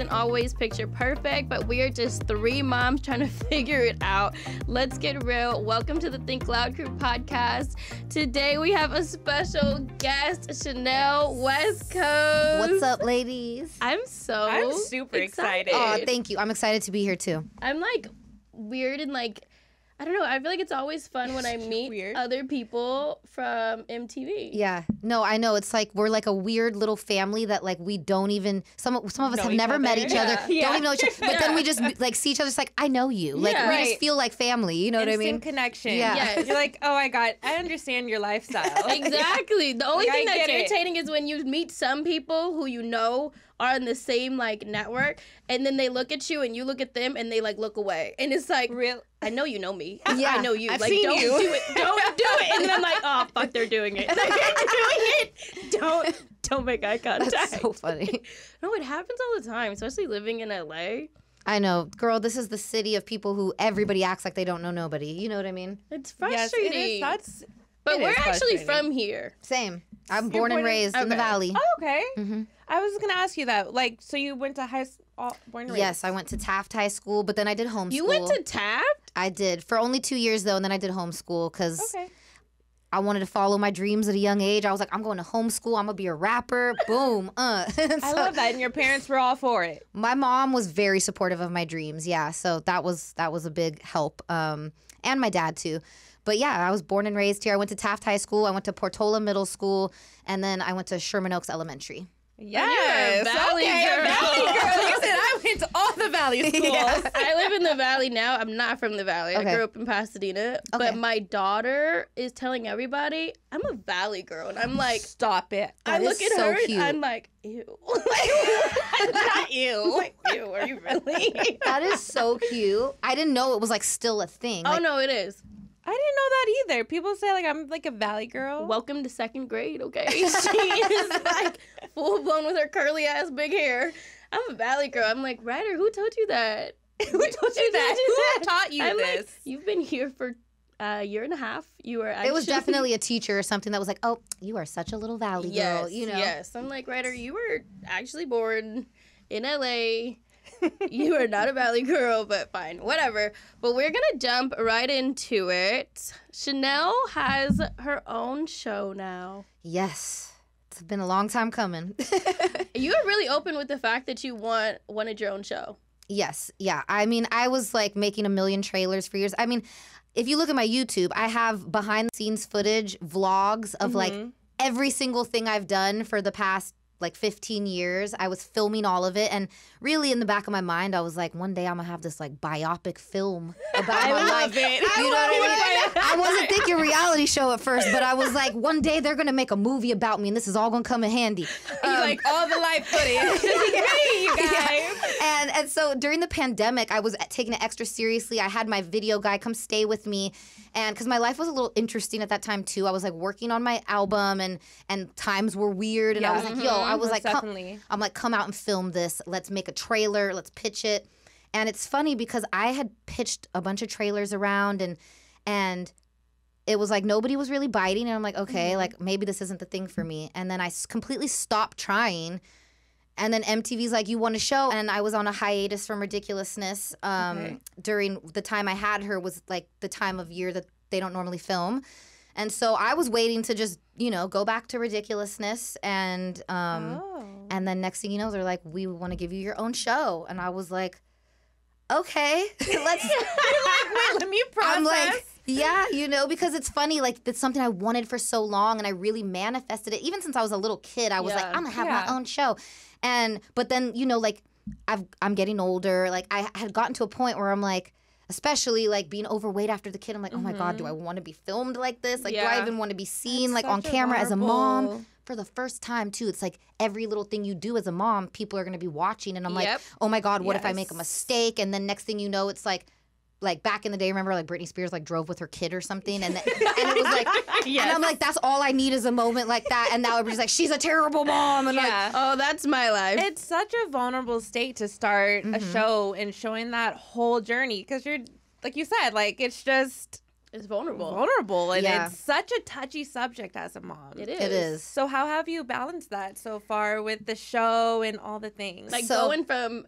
isn't always picture perfect, but we are just three moms trying to figure it out. Let's get real. Welcome to the Think Loud Crew podcast. Today we have a special guest, Chanel West Coast. What's up, ladies? I'm super excited. Oh, thank you. I'm excited to be here too. I'm like weird and like, I don't know. I feel like it's always fun when I meet other people from MTV. Yeah. No, I know. It's like we're like a weird little family that like we don't even, some of us have never met each other, don't even know each other, but then we just like see each other. It's like, I know you. Like we just feel like family. You know what I mean? Instant connection. Yeah. Yes. You're like, oh, I understand your lifestyle. Exactly. The only Like, thing I that's get it. irritating is when you meet some people who you know are in the same like network, and then they look at you and you look at them and they like look away, and it's like, Real. I know you know me. Yeah. I know you. I've like, seen don't you. do it. Don't do it. And then I'm like, oh fuck, they're doing it. They're doing it. Don't make eye contact. That's so funny. No, it happens all the time, especially living in LA. I know. Girl, this is the city of people who everybody acts like they don't know nobody. You know what I mean? It's Yes, frustrating. it is. But it we're is actually frustrating. from here. Same. I'm born and born in- raised in the okay. valley. Oh, okay. Mm-hmm. I was going to ask you that. Like, so you went to high school, born and raised? Yes, I went to Taft High School, but then I did homeschool. You went to Taft? I did. For only 2 years, though, and then I did homeschool because Okay. I wanted to follow my dreams at a young age. I was like, I'm going to homeschool. I'm going to be a rapper. Boom. I love that. And your parents were all for it. My mom was very supportive of my dreams. Yeah. So that was a big help. And my dad, too. But yeah, I was born and raised here. I went to Taft High School. I went to Portola Middle School. And then I went to Sherman Oaks Elementary. Yes. Valley girl. Valley girl. Listen, I went to all the Valley schools. Yeah. I live in the Valley now. I'm not from the Valley. Okay. I grew up in Pasadena. But Okay. my daughter is telling everybody I'm a Valley girl. And I'm like, Stop it. I That look is at so her cute. and I'm like, ew. Not you. Like, ew, are you really? That is so cute. I didn't know it was like still a thing. Oh, Like, no, it is. I didn't know that either. People say like I'm like a Valley girl. Welcome to second grade, okay? She is like full blown with her curly ass big hair. I'm a Valley girl. I'm like, Ryder, who told you that? Who told you that? Who taught you I'm this? like, you've been here for a year and a half. You were actually... It was definitely a teacher or something that was like, oh, you are such a little Valley yes, girl. You know? Yes. I'm like, Ryder, you were actually born in LA. You are not a Valley girl, but fine, whatever. But we're gonna jump right into it. Chanel has her own show now. Yes. It's been a long time coming. You were really open with the fact that you wanted your own show. Yes. Yeah. I mean, I was like making a million trailers for years. I mean, if you look at my YouTube, I have behind the scenes footage, vlogs of like every single thing I've done for the past like 15 years. I was filming all of it. And really in the back of my mind, I was like, one day I'm going to have this like biopic film about my life. love it. You know what I mean? I wasn't thinking reality show at first, but I was like, one day they're going to make a movie about me and this is all going to come in handy. You like all the live footage. Hey, you guys. And so during the pandemic, I was taking it extra seriously. I had my video guy come stay with me. And because my life was a little interesting at that time too. I was like working on my album and times were weird. And I was like, yo, I was like, definitely. I'm like, come out and film this. Let's make a trailer. Let's pitch it. And it's funny because I had pitched a bunch of trailers around and it was like nobody was really biting. And I'm like, okay, like maybe this isn't the thing for me. And then I completely stopped trying. And then MTV's like, you want a show? And I was on a hiatus from ridiculousness. During the time I had her was like the time of year that they don't normally film. And so I was waiting to just, you know, go back to ridiculousness. And and then next thing you know, they're like, we want to give you your own show. And I was like, okay, let's. Wait, let me process. I'm like, yeah, you know, because it's funny, like, it's something I wanted for so long, and I really manifested it. Even since I was a little kid, I was like, I'm going to have my own show. But then, you know, like, I'm getting older. Like, I had gotten to a point where I'm like, especially, like, being overweight after the kid, I'm like, oh, my God, do I want to be filmed like this? Like, do I even want to be seen, like, on camera as a mom? For the first time, too, it's like every little thing you do as a mom, people are going to be watching. And I'm like, oh, my God, what if I make a mistake? And then next thing you know, it's like back in the day, remember like Britney Spears like drove with her kid or something, and it was like, and I'm like, that's all I need is a moment like that, and now everybody's like, she's a terrible mom, and like, oh, that's my life. It's such a vulnerable state to start a show and showing that whole journey because you're, like you said, like it's just It's vulnerable. And Yeah. it's such a touchy subject as a mom. It is. It is. So how have you balanced that so far with the show and all the things? Like So- going from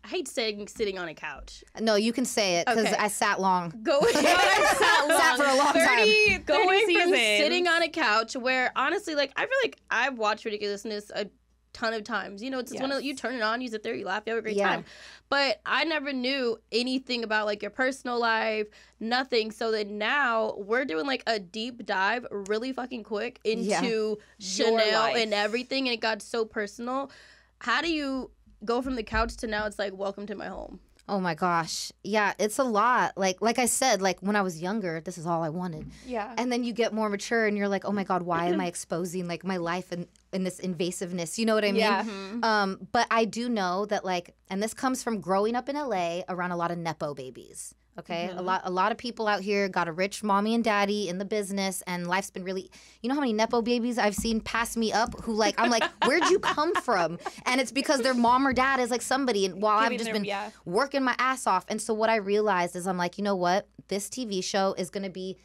I hate saying sitting on a couch. No, you can say it because Okay. I sat long. Sat for a long time. Going from seasons. sitting on a couch where honestly, like, I feel like I've watched Ridiculousness a ton of times. You know, it's just one of you turn it on, you sit there, you laugh, you have a great time. But I never knew anything about like your personal life, nothing. So that now we're doing like a deep dive really fucking quick into Chanel and everything, and it got so personal. How do you go from the couch to now it's like, welcome to my home? Oh my gosh. Yeah, it's a lot. Like I said, like when I was younger, this is all I wanted. Yeah. And then you get more mature and you're like, oh my God, why am I exposing like my life in this invasiveness? You know what I mean? Yeah. But I do know that like, and this comes from growing up in LA around a lot of Nepo babies. Okay, a lot of people out here got a rich mommy and daddy in the business, and life's been really. You know how many Nepo babies I've seen pass me up? Who like I'm like, where'd you come from? And it's because their mom or dad is like somebody, and while I've just been working my ass off. And so what I realized is I'm like, you know what? This TV show is gonna be.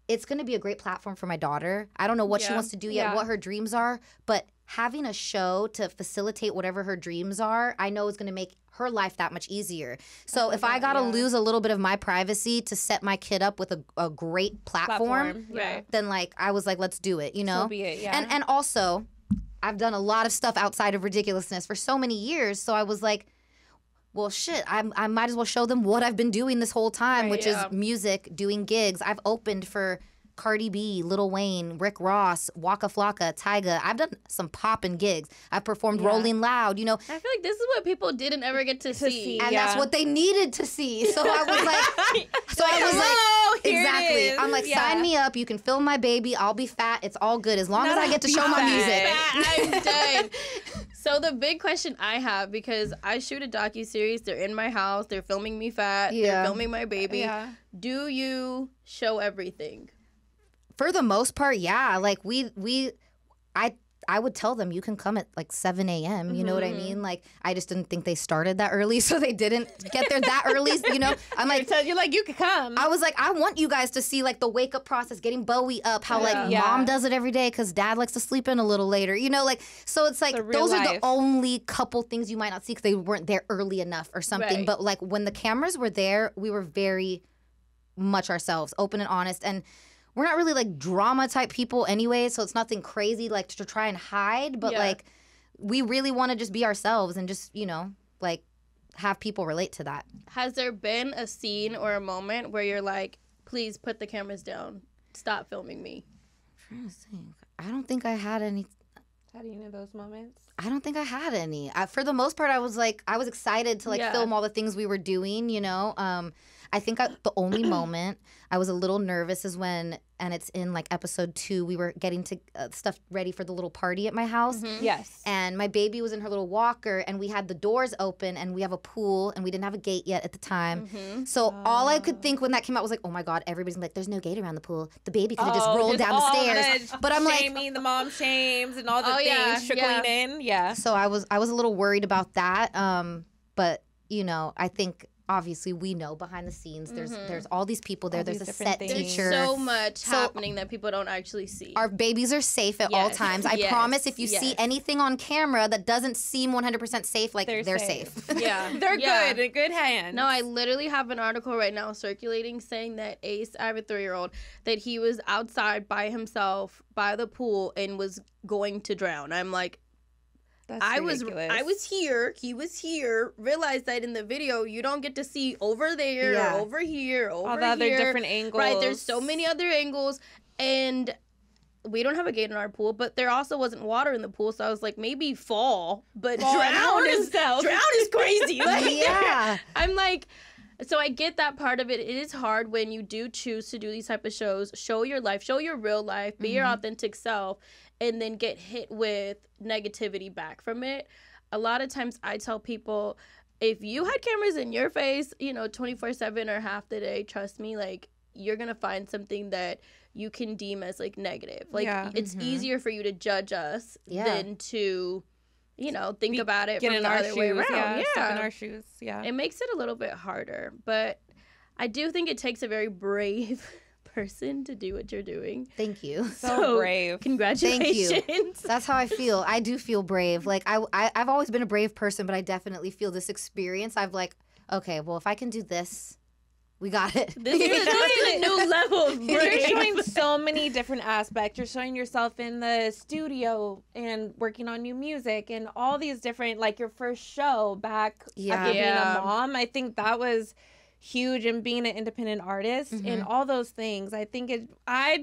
It's going to be a great platform for my daughter. I don't know what she wants to do yet, what her dreams are, but having a show to facilitate whatever her dreams are, I know is going to make her life that much easier. So if I got to lose a little bit of my privacy to set my kid up with a great platform, then like I was like, let's do it, you know? So be it, And also, I've done a lot of stuff outside of Ridiculousness for so many years, so I was like, well, shit, I might as well show them what I've been doing this whole time, which is music, doing gigs. I've opened for Cardi B, Lil Wayne, Rick Ross, Waka Flocka, Tyga. I've done some popping gigs. I've performed Rolling Loud, you know. I feel like this is what people didn't ever get to see. And that's what they needed to see. So I was like, exactly. I'm like, sign me up. You can film my baby. I'll be fat. It's all good as long as I get to show my music. I'm dead. So the big question I have, because I shoot a docuseries, they're in my house, they're filming me fat, they're filming my baby. Do you show everything? For the most part, yeah. Like I would tell them you can come at like 7 a.m. You know what I mean? Like I just didn't think they started that early, so they didn't get there that early. You know, I'm like, you're like you could come. I was like, I want you guys to see like the wake up process, getting Bowie up, how like mom does it every day because dad likes to sleep in a little later. You know, like so it's like those are the only couple things you might not see because they weren't there early enough or something. Right. But like when the cameras were there, we were very much ourselves, open and honest, and we're not really like drama type people anyway, so it's nothing crazy like to try and hide, but like we really want to just be ourselves and just, you know, like have people relate to that. Has there been a scene or a moment where you're like, please put the cameras down, stop filming me? I'm trying to think. I don't think I had any. How do you know those moments? I don't think I had any. For the most part, I was excited to like film all the things we were doing, you know. I think the only moment I was a little nervous is when, and it's in like episode 2, we were getting to stuff ready for the little party at my house. Yes. And my baby was in her little walker, and we had the doors open, and we have a pool, and we didn't have a gate yet at the time. So all I could think when that came out was like, oh my God, everybody's like, there's no gate around the pool. The baby could have just rolled down the stairs. But I'm like, shaming the mom shames and all the things trickling in. Yeah. So I was a little worried about that. But you know, I think obviously we know behind the scenes there's all these people there. There's a set teacher. There's so much happening that people don't actually see. Our babies are safe at all times. I promise if you see anything on camera that doesn't seem 100% safe, like they're safe. Yeah. They're good, in good hands. No, I literally have an article right now circulating saying that Ace, I have a 3-year-old, that he was outside by himself by the pool and was going to drown. I'm like, I was here, he was here, realized that in the video you don't get to see over there or over here, over all the other different angles. Right, there's so many other angles, and we don't have a gate in our pool, but there also wasn't water in the pool, so I was like, maybe fall, but drown is crazy. Like, yeah. I'm like, so I get that part of it. It is hard when you do choose to do these type of shows, show your life, show your real life, be your authentic self, and then get hit with negativity back from it. A lot of times I tell people, if you had cameras in your face, you know, 24/7 or half the day, trust me, like, you're going to find something that you can deem as, like, negative. Like, it's easier for you to judge us than to, you know, think about it from the other way around. Step in our shoes, It makes it a little bit harder. But I do think it takes a very brave person to do what you're doing. Thank you. So brave. Congratulations. Thank you. That's how I feel. I do feel brave. Like I've always been a brave person, but I definitely feel this experience. I've like, okay, well, if I can do this, we got it. This is a new level of You're brave. showing so many different aspects. You're showing yourself in the studio and working on new music and all these different, like your first show back after being a mom. I think that was huge, and being an independent artist and all those things. I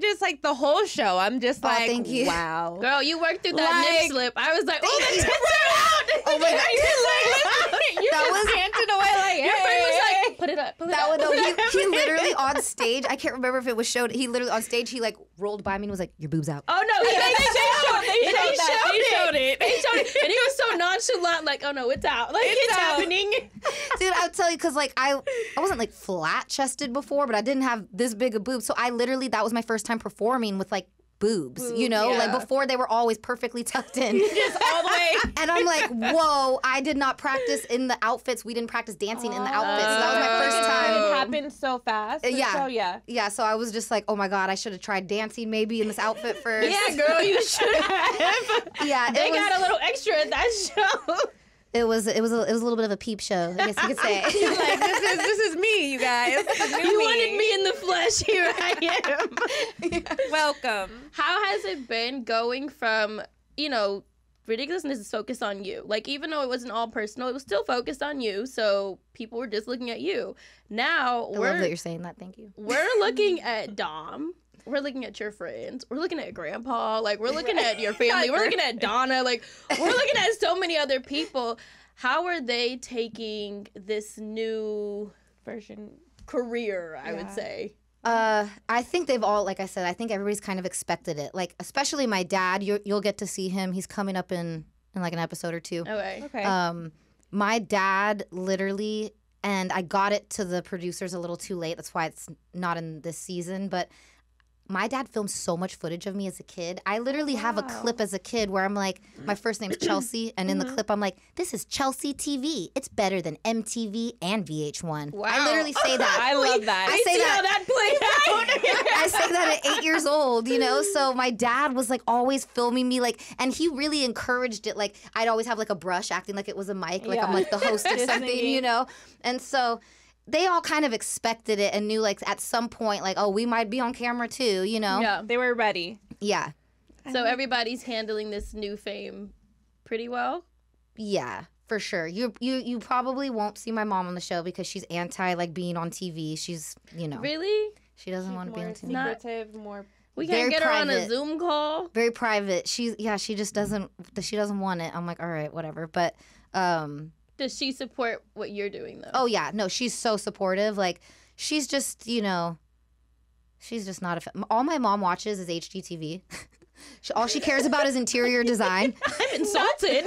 just like the whole show. I'm just like, thank you. Wow. Girl, you worked through that nip slip. I was like, oh, the tits are out. Oh my God. That was panting away like, Your friend was like, put it up, pull it up. He literally on stage, I can't remember if it was showed, he literally on stage, he like rolled by me and was like, your boob's out. Oh no, they showed it. And he was so nonchalant, like, oh no, it's out. Like, it's happening. Dude, I'll tell you, because like I wasn't like flat chested before, but I didn't have this big a boob. So I literally, that was my first time performing with like boobs, you know? yeah. Like before they were always perfectly tucked in. just all the way. And I'm like, whoa, I did not practice in the outfits. We didn't practice dancing in the outfits. So that was my first time. It happened so fast. Yeah, so I was just like, oh my God, I should have tried dancing maybe in this outfit first. Yeah, girl, you should have. Yeah, They got a little extra at that show. It was a little bit of a peep show, I guess you could say. Like, this is me, you guys. This is You wanted me in the flesh. Here I am. Welcome. How has it been going from, ridiculousness is focused on you. Like, even though it wasn't all personal, it was still focused on you. So people were just looking at you. Now I love that you're saying that. Thank you. We're looking at Dom. We're looking at your friends. We're looking at Grandpa. Like, we're looking at your family. We're looking at Donna. Like, we're looking at so many other people. How are they taking this new career, I would say? I think they've all, like I said, I think everybody's kind of expected it. Like, especially my dad, you'll get to see him. He's coming up in like an episode or two. Okay. My dad literally, and I got it to the producers a little too late. That's why it's not in this season, but my dad filmed so much footage of me as a kid. I literally have a clip as a kid where I'm like, my first name's Chelsea, and in the clip I'm like, this is Chelsea TV. It's better than MTV and VH1. Wow. I literally say that. I love that. I see how that played out. I say that at 8 years old, So my dad was like always filming me, like, and he really encouraged it. Like, I'd always have like a brush acting like it was a mic, like I'm like the host of something, And so they all kind of expected it and knew, like, at some point, like, oh, we might be on camera too, Yeah. They were ready. Yeah. So everybody's handling this new fame pretty well? Yeah, for sure. You probably won't see my mom on the show because she's anti, like, being on TV. She's, Really? She doesn't want to be on TV. More secretive, more... We can't get her on a Zoom call? Very private. She just doesn't want it. I'm like, all right, whatever. But, Does she support what you're doing, though? oh, yeah. No, she's so supportive. Like, she's just, she's just not all my mom watches is HGTV. All she cares about is interior design. I'm insulted.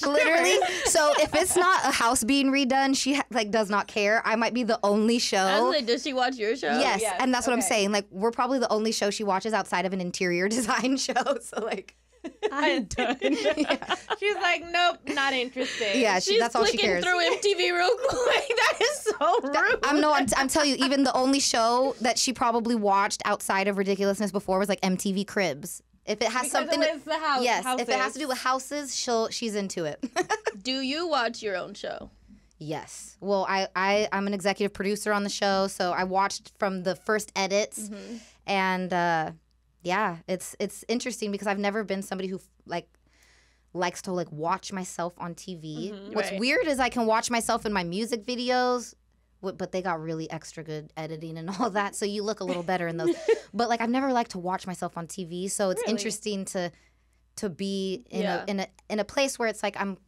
Literally. So if it's not a house being redone, she does not care. I might be the only show. Does she watch your show? Yes, and that's what I'm saying. Like, we're probably the only show she watches outside of an interior design show. So, like... I'm done. She's like, nope, not interested. Yeah, She's that's all she cares. through MTV real quick. That is so rude. I'm telling you, even the only show that she probably watched outside of Ridiculousness before was like MTV Cribs. If it has something, it was the house. Yes, houses. if it has to do with houses, she's into it. Do you watch your own show? Yes. Well, I'm an executive producer on the show, so I watched from the first edits, and. Yeah, it's interesting because I've never been somebody who likes to watch myself on TV. What's weird is I can watch myself in my music videos, but they got really extra good editing and all that, so you look a little better in those. But I've never liked to watch myself on TV, so it's interesting to be in a place where it's like I'm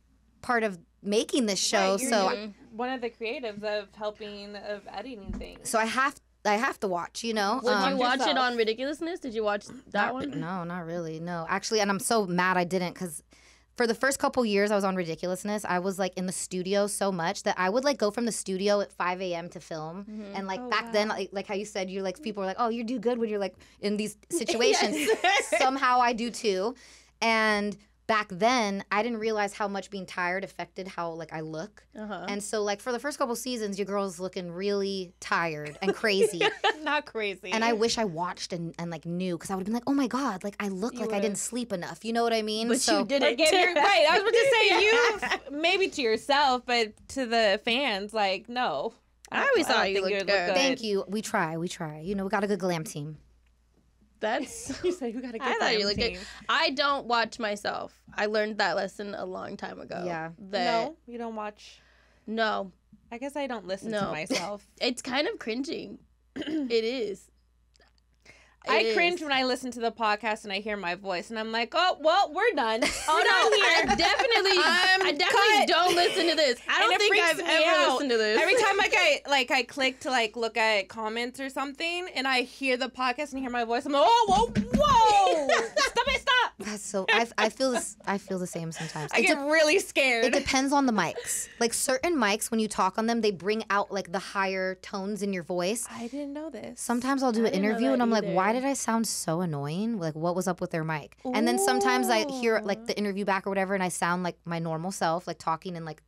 part of making this show. Right, so one of the creatives of editing things. So I have to watch, Would you watch it on Ridiculousness? Did you watch that one? No, not really. No, actually, and I'm so mad I didn't because for the first couple years I was on Ridiculousness, I was in the studio so much that I would go from the studio at 5 a.m. to film. And back then, like how you said, you're people were like, oh, you do good when you're in these situations. Somehow I do too. And back then, I didn't realize how much being tired affected how, like, I look. And so, like, for the first couple seasons, your girl's looking really tired and crazy. Not crazy. And I wish I watched and like, knew, because I would have been like, oh, my God, like, I look like I didn't sleep enough. You know what I mean? But you didn't. Right, I was about to say, you, maybe to yourself, but to the fans, like, no. I always thought you looked good. Thank you. We try. You know, we got a good glam team. That's you said you got a good I thought you looked team. good. I don't watch myself. I learned that lesson a long time ago. Yeah. No, you don't watch. No. I guess I don't listen to myself. It's kind of cringing. It is. I cringe when I listen to the podcast and I hear my voice and I'm like, oh, well, we're done. Oh, no, I definitely don't listen to this. I don't think I've ever listened to this. Every time I click to like look at comments or something and I hear the podcast and hear my voice, I'm like, oh, whoa, stop. That's so, I feel the same sometimes. I get really scared. It depends on the mics. Like certain mics, when you talk on them, they bring out like the higher tones in your voice. I didn't know this. Sometimes I'll do an interview and I'm like, why did I sound so annoying? Like, what was up with their mic? Ooh. And then sometimes I hear like the interview back or whatever and I sound like my normal self, like talking and like,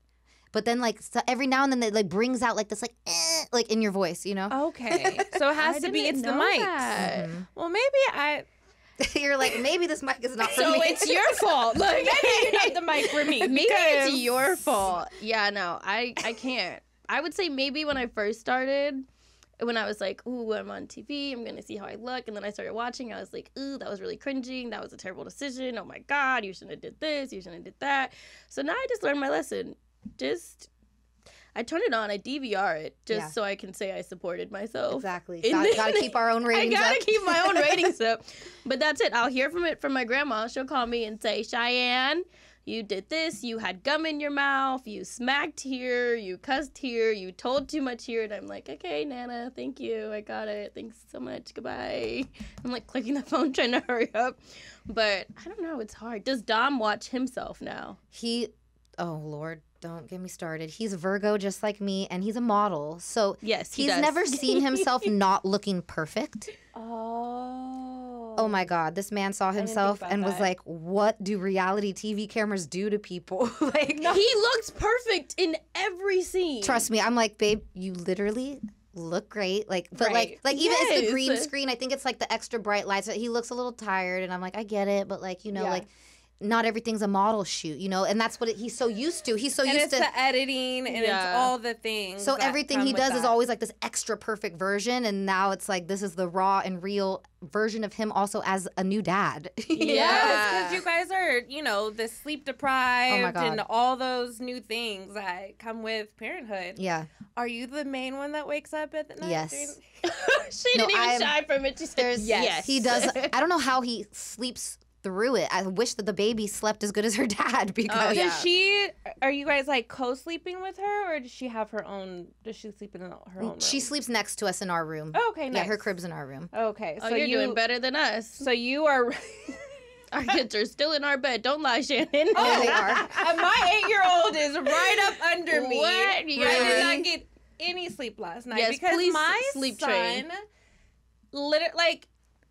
but then like so every now and then it like brings out like this like in your voice, you know? Okay. So it has to be, it's the mics. Mm-hmm. Well, maybe You're like, maybe this mic is not for So me. it's your fault. Like, maybe you're not the mic for me. Maybe it's your fault. Yeah, no, I can't. I would say maybe when I first started, when I was like, ooh, I'm on TV, I'm going to see how I look. And then I started watching, I was like, ooh, that was really cringing. That was a terrible decision. Oh my God, you shouldn't have did this. You shouldn't have did that. So now I just learned my lesson. I turn it on, I DVR it, just so I can say I supported myself. Exactly. Gotta keep our own ratings up. I gotta keep my own ratings up. But that's it. I'll hear from my grandma. She'll call me and say, Cheyenne, you did this, you had gum in your mouth, you smacked here, you cussed here, you told too much here. And I'm like, okay, Nana, thank you. I got it. Thanks so much. Goodbye. I'm like clicking the phone trying to hurry up. But I don't know. It's hard. Does Dom watch himself now? Oh, Lord. Don't get me started. He's a Virgo just like me, and he's a model. So yes, he's never seen himself not looking perfect. Oh my God. This man saw himself and was like, what do reality TV cameras do to people? Like, no. He looks perfect in every scene. Trust me. I'm like, babe, you literally look great. Like, but like even it's the green screen. I think it's like the extra bright lights. He looks a little tired, and I'm like, I get it, but like, you know, like, not everything's a model shoot, you know, and that's what he's so used to. He's so used to. And it's the editing and it's all the things. So everything he does is always like this extra perfect version, and now it's like this is the raw and real version of him also as a new dad. Because you guys are, you know, the sleep deprived and all those new things that come with parenthood. Yeah. Are you the main one that wakes up at the night? Yes. She didn't even shy from it. She said yes. He does. I don't know how he sleeps through it. I wish that the baby slept as good as her dad because are you guys like co-sleeping with her, or does she have her own, does she sleep in her own room? She sleeps next to us in our room. Oh, okay, nice. Yeah, her crib's in our room. Okay. So you're doing better than us. So you are our kids are still in our bed. Don't lie, Shannon. Oh, they are. And my 8-year-old is right up under me. What? I did not get any sleep last night because my sleep son train. literally, like,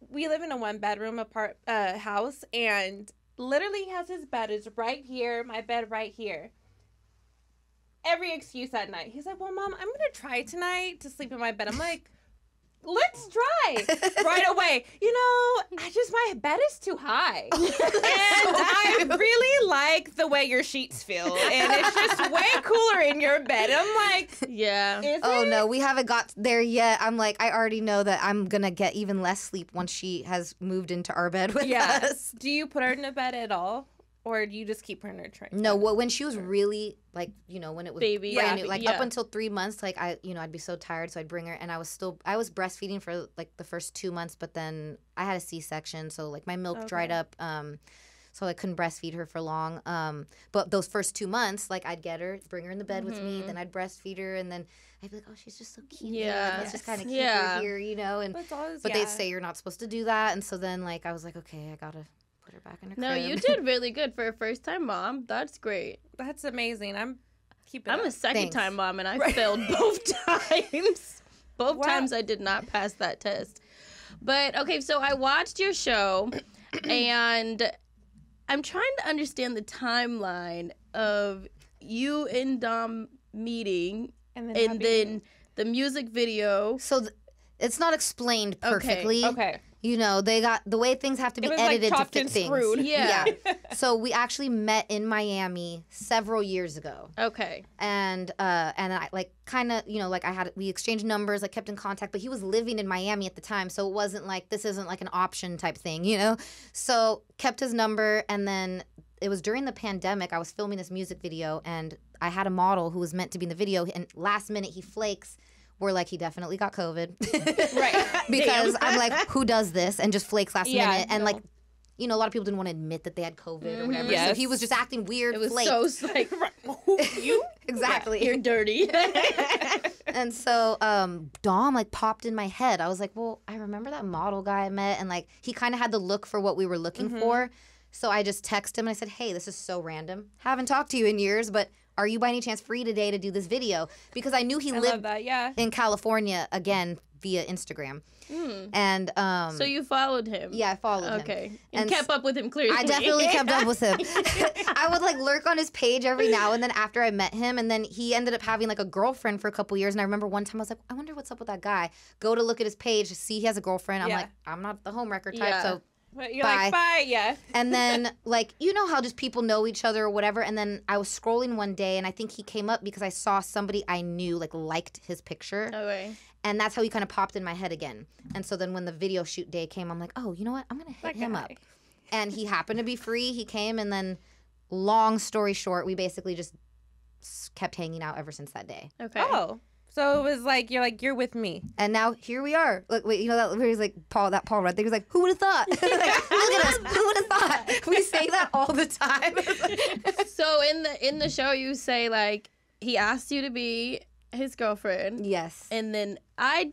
we live in a 1-bedroom house, and literally he has his bed is right here, my bed right here. Every excuse at night. He's like, well, Mom, I'm going to try tonight to sleep in my bed. I'm like, let's try right away. You know, my bed is too high. And I really like the way your sheets feel. And it's just way cooler in your bed. I'm like, no, we haven't got there yet. I'm like, I already know that I'm going to get even less sleep once she has moved into our bed with us. Do you put her in a bed at all? Or do you just keep her in her tray? No, when she was really, like, you know, when it was baby, brand new, like up until 3 months, like I'd be so tired, so I'd bring her, and I was breastfeeding for like the first 2 months, but then I had a C-section, so like my milk dried up, so I couldn't breastfeed her for long. But those first 2 months, like I'd get her, bring her in the bed with me, then I'd breastfeed her, and then I'd be like, oh, she's just so cute. Yeah, let's just kind of keep her here, you know. And but they'd say you're not supposed to do that, and so then like I was like, okay, I gotta put her back in her crib. No, you did really good for a first-time mom. That's great. That's amazing. I'm a second-time mom, and I failed both times. Both times I did not pass that test. But, okay, so I watched your show, and I'm trying to understand the timeline of you and Dom meeting and then the music video. So it's not explained perfectly. Okay. You know, they got the way things have to be edited like to fit things. Screwed. Yeah. So we actually met in Miami several years ago. Okay. And I like kind of, you know, like we exchanged numbers, like kept in contact, but he was living in Miami at the time, so it wasn't like this isn't like an option type thing, you know? So kept his number, and then it was during the pandemic. I was filming this music video, and I had a model who was meant to be in the video, and last minute he flakes. We're like, he definitely got COVID. Right. Because I'm like, who does this and just flakes last minute? And like, you know, a lot of people didn't want to admit that they had COVID or whatever. Yes. So he was just acting weird. It was flakes. so like, You? Exactly. you're dirty. And so Dom like popped in my head. I was like, well, I remember that model guy I met, and like he kind of had the look for what we were looking for. So I just texted him and I said, hey, this is so random. Haven't talked to you in years, but are you by any chance free today to do this video? Because I knew he lived in California, again, via Instagram. And so you followed him? Yeah, I followed him. Okay. And kept up with him clearly. I definitely kept up with him. I would like lurk on his page every now and then after I met him, and then he ended up having like a girlfriend for a couple years. And I remember one time I was like, I wonder what's up with that guy. Go to look at his page, see he has a girlfriend. I'm like, I'm not the homewrecker type, so but you're like, bye, yeah. And then, like, you know how just people know each other or whatever. And then I was scrolling one day, and I think he came up because I saw somebody I knew, like, liked his picture. Okay. And that's how he kind of popped in my head again. And so then when the video shoot day came, I'm like, oh, you know what? I'm going to hit him up. And he happened to be free. He came, and then, long story short, we basically just kept hanging out ever since that day. Okay. Oh. So it was like, you're with me. And now here we are. Look, wait, you know that where he's like Paul Rudd thing was like, who would have thought? Like, look at us. Who would have thought? We say that all the time. So in the show you say like he asked you to be his girlfriend. Yes. And then I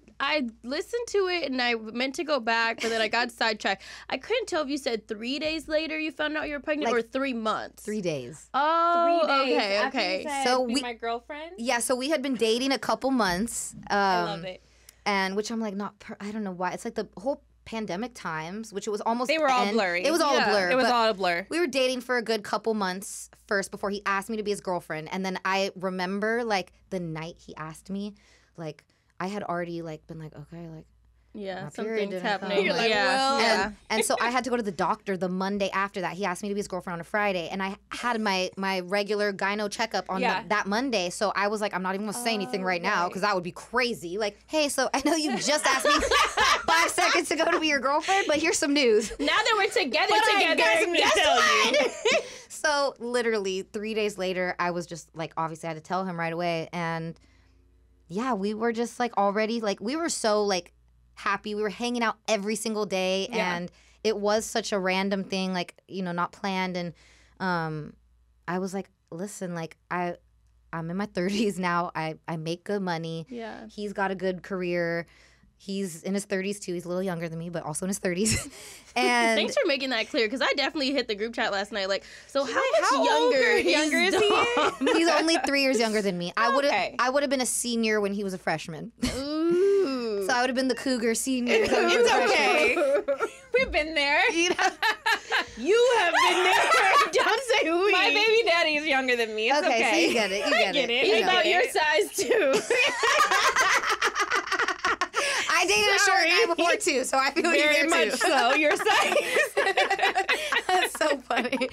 listened to it and I meant to go back, but then I got sidetracked. I couldn't tell if you said 3 days later you found out you were pregnant, like, or 3 months. 3 days. Oh, 3 days. okay, After okay. you said, so be my girlfriend. Yeah, so we had been dating a couple months. I love it. And which I'm like, I don't know why. It's like the whole pandemic times, which it was almost they were all blurry. It was all a blur. It was all a blur. We were dating for a good couple months first before he asked me to be his girlfriend. And then I remember like the night he asked me, like I had already like been like, okay, like yeah, something's happening. You're like, yeah. well, yeah. And so I had to go to the doctor the Monday after that. He asked me to be his girlfriend on a Friday, and I had my regular gyno checkup on that Monday. So I was like, I'm not even gonna say anything right now because that would be crazy. Like, hey, so I know you just asked me 5 seconds ago to be your girlfriend, but here's some news. Now that we're together, So literally 3 days later, I was just like, obviously I had to tell him right away, and yeah, we were just like already like we were so like happy. We were hanging out every single day, and it was such a random thing, like, you know, not planned. And I was like, listen, like I'm in my 30s now. I make good money. Yeah. He's got a good career. He's in his 30s too. He's a little younger than me, but also in his 30s. And thanks for making that clear, because I definitely hit the group chat last night. Like, so how much younger is he? He's only 3 years younger than me. I would have been a senior when he was a freshman. Ooh. So I would have been the cougar senior. It's okay. We've been there. You have been there. Don't say we. My baby daddy is younger than me. It's okay. So you get it. I get it. He's about your size too. I dated a short guy before too, so I feel very much so. Your size. That's so funny.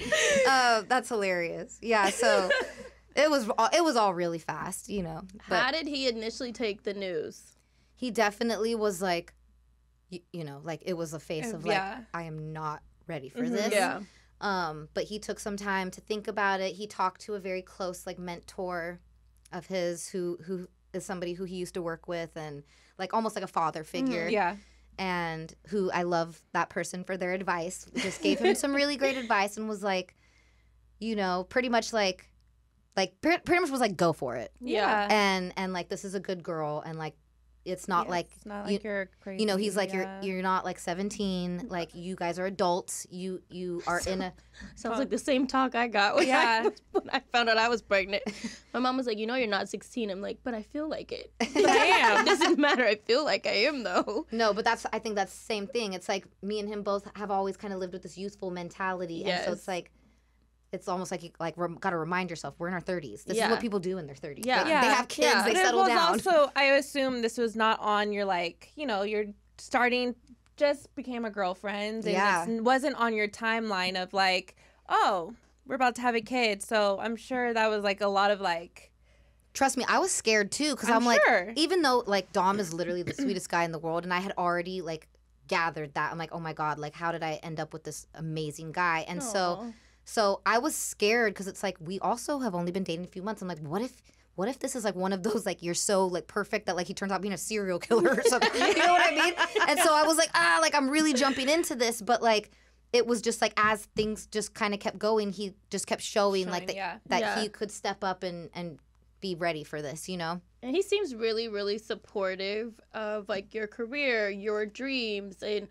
That's hilarious. Yeah. So it was all really fast, you know. But how did he initially take the news? He definitely was like, you know, like it was a face of like, I am not ready for this. Yeah. But he took some time to think about it. He talked to a very close like mentor of his who is somebody who he used to work with, and like almost like a father figure. Yeah. And who I love that person for their advice. Just gave him some really great advice and was like, you know, pretty much pretty much was like, go for it. Yeah. And like, this is a good girl, and like, it's not like it's not like you're crazy. You know, he's like you're not like 17. Like you guys are adults. You are in a sounds like the same talk I got when I found out I was pregnant. My mom was like, you know, you're not 16. I'm like, but I feel like it. But I am. It doesn't matter. I feel like I am though. No, but I think that's the same thing. It's like me and him both have always kind of lived with this youthful mentality, and so it's like. It's almost like you got to remind yourself, we're in our 30s. This is what people do in their 30s. Yeah. They have kids, they settle down. Also, I assume this was not on your, like, you know, you're starting, just became a girlfriend. And it wasn't on your timeline of like, oh, we're about to have a kid. So I'm sure that was like a lot of like. Trust me, I was scared too. Because I'm like, even though like Dom is literally the sweetest guy in the world. And I had already like gathered that. I'm like, oh my God, like how did I end up with this amazing guy? And So I was scared because it's like we also have only been dating a few months. I'm like, what if this is like one of those like you're so like perfect that like he turns out being a serial killer or something? You know what I mean? And so I was like, like I'm really jumping into this, but like it was just like as things just kind of kept going, he just kept showing like that he could step up and be ready for this, you know? And he seems really, really supportive of like your career, your dreams, and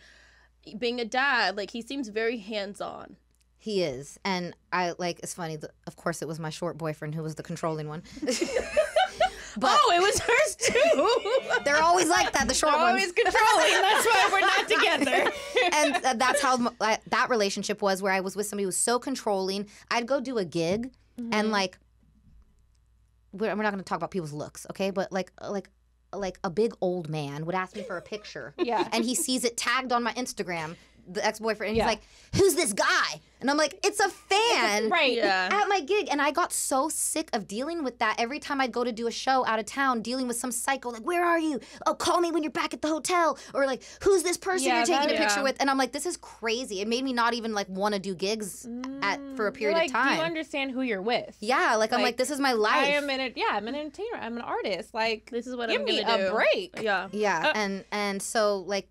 being a dad. Like he seems very hands-on. He is. And I like, it's funny, of course it was my short boyfriend who was the controlling one. But it was hers too. They're always like that, the short ones. Always controlling. That's why we're not together. And that's how that relationship was, where I was with somebody who was so controlling. I'd go do a gig and like, we're not going to talk about people's looks, okay? But like a big old man would ask me for a picture. Yeah. And he sees it tagged on my Instagram, the ex-boyfriend, and he's like, who's this guy? And I'm like, it's a fan at my gig. And I got so sick of dealing with that every time I'd go to do a show out of town, dealing with some psycho, like, where are you? Oh, call me when you're back at the hotel. Or like, who's this person you're taking a picture with? And I'm like, this is crazy. It made me not even like want to do gigs for a period of time. Do you understand who you're with? Yeah, like I'm like, this is my life. I'm an entertainer. I'm an artist. Like, this is what I'm gonna do. Give me a break. Yeah. And so like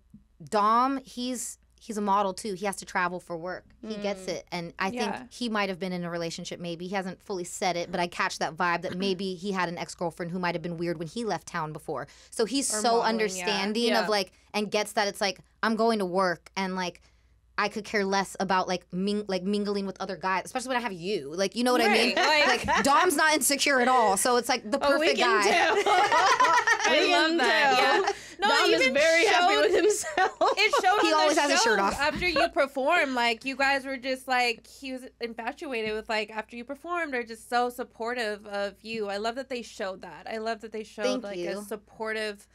Dom, he's a model too. He has to travel for work. He gets it. And I think he might have been in a relationship maybe. He hasn't fully said it, but I catch that vibe that maybe he had an ex-girlfriend who might have been weird when he left town before. So he's so understanding of like, and gets that it's like, I'm going to work and like, I could care less about like mingling with other guys, especially when I have you. Like, you know what I mean? Like Dom's not insecure at all, so it's like the perfect guy. I love that. Yeah. No, Dom is very happy with himself. It showed. He always has his shirt off after you perform. Like you guys were just like he was infatuated with like after you performed, or just so supportive of you. I love that they showed that. I love that they showed a supportive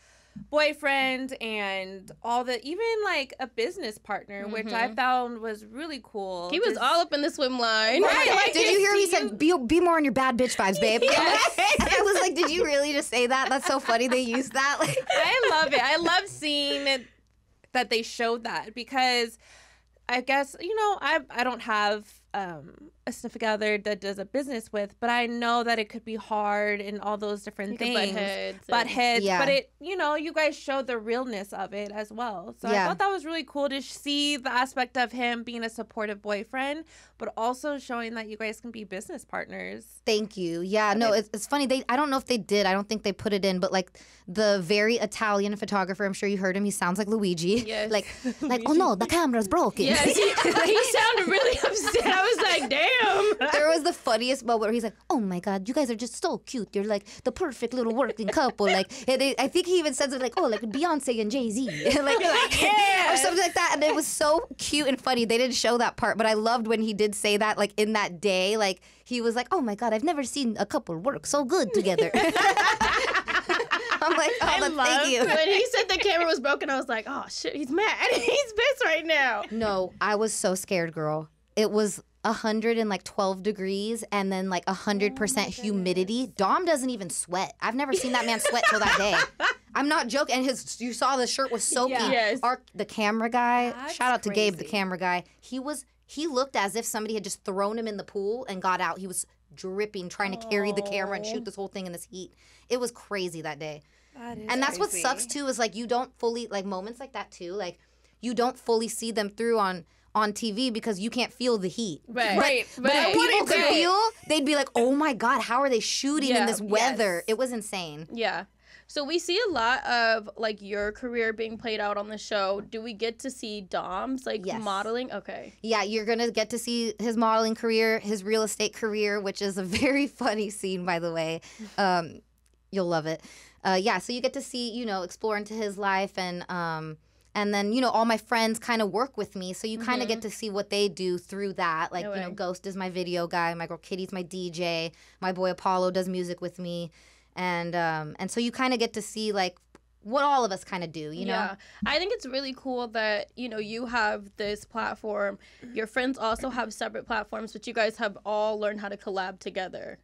boyfriend and all the, even like a business partner, which I found was really cool. He was all up in the swim line. Right. Like, did you hear he said, be more on your bad bitch vibes, babe? Yes. I was like, did you really just say that? That's so funny they used that. Like, I love it. I love seeing it, that they showed that, because I guess, you know, I don't have a significant other that does a business with, but I know that it could be hard and all those different things. Butt heads. But it, you know, you guys showed the realness of it as well. So I thought that was really cool to see the aspect of him being a supportive boyfriend, but also showing that you guys can be business partners. Thank you. Yeah, no, it's funny. I don't know if they did. I don't think they put it in, but like the very Italian photographer, I'm sure you heard him. He sounds like Luigi. Yes. Like, oh no, the camera's broken. Yes, he sounded really upset. I was like, damn. There was the funniest moment where he's like, oh my God, you guys are just so cute. You're like the perfect little working couple. Like, I think he even says it like, oh, like Beyonce and Jay-Z. like, or something like that. And it was so cute and funny. They didn't show that part, but I loved when he did say that, like in that day, like he was like, oh my God, I've never seen a couple work so good together. I'm like, thank you. When he said the camera was broken, I was like, oh shit, he's mad. He's pissed right now. No, I was so scared, girl. It was 112 degrees and then like 100% humidity. Dom doesn't even sweat. I've never seen that man sweat till that day. I'm not joking. And you saw the shirt was soaking. Yes. The camera guy, That's shout out to crazy. Gabe, the camera guy. He looked as if somebody had just thrown him in the pool and got out. He was dripping, trying to carry the camera and shoot this whole thing in this heat. It was crazy that day. And that's what sucks too, is like you don't fully, like moments like that too, like you don't fully see them through on TV because you can't feel the heat. Right. But if people could feel, they'd be like, oh my God, how are they shooting in this weather? Yes. It was insane. Yeah. So we see a lot of like your career being played out on the show. Do we get to see Dom's like modeling? Okay. Yeah, you're going to get to see his modeling career, his real estate career, which is a very funny scene, by the way. You'll love it. Yeah, so you get to see, you know, explore into his life, and then, you know, all my friends kind of work with me, so you kind of get to see what they do through that. Like, you know, Ghost is my video guy, my girl Kitty's my DJ, my boy Apollo does music with me. And so you kind of get to see, like, what all of us kind of do, you know? Yeah. I think it's really cool that, you know, you have this platform. Your friends also have separate platforms, but you guys have all learned how to collab together.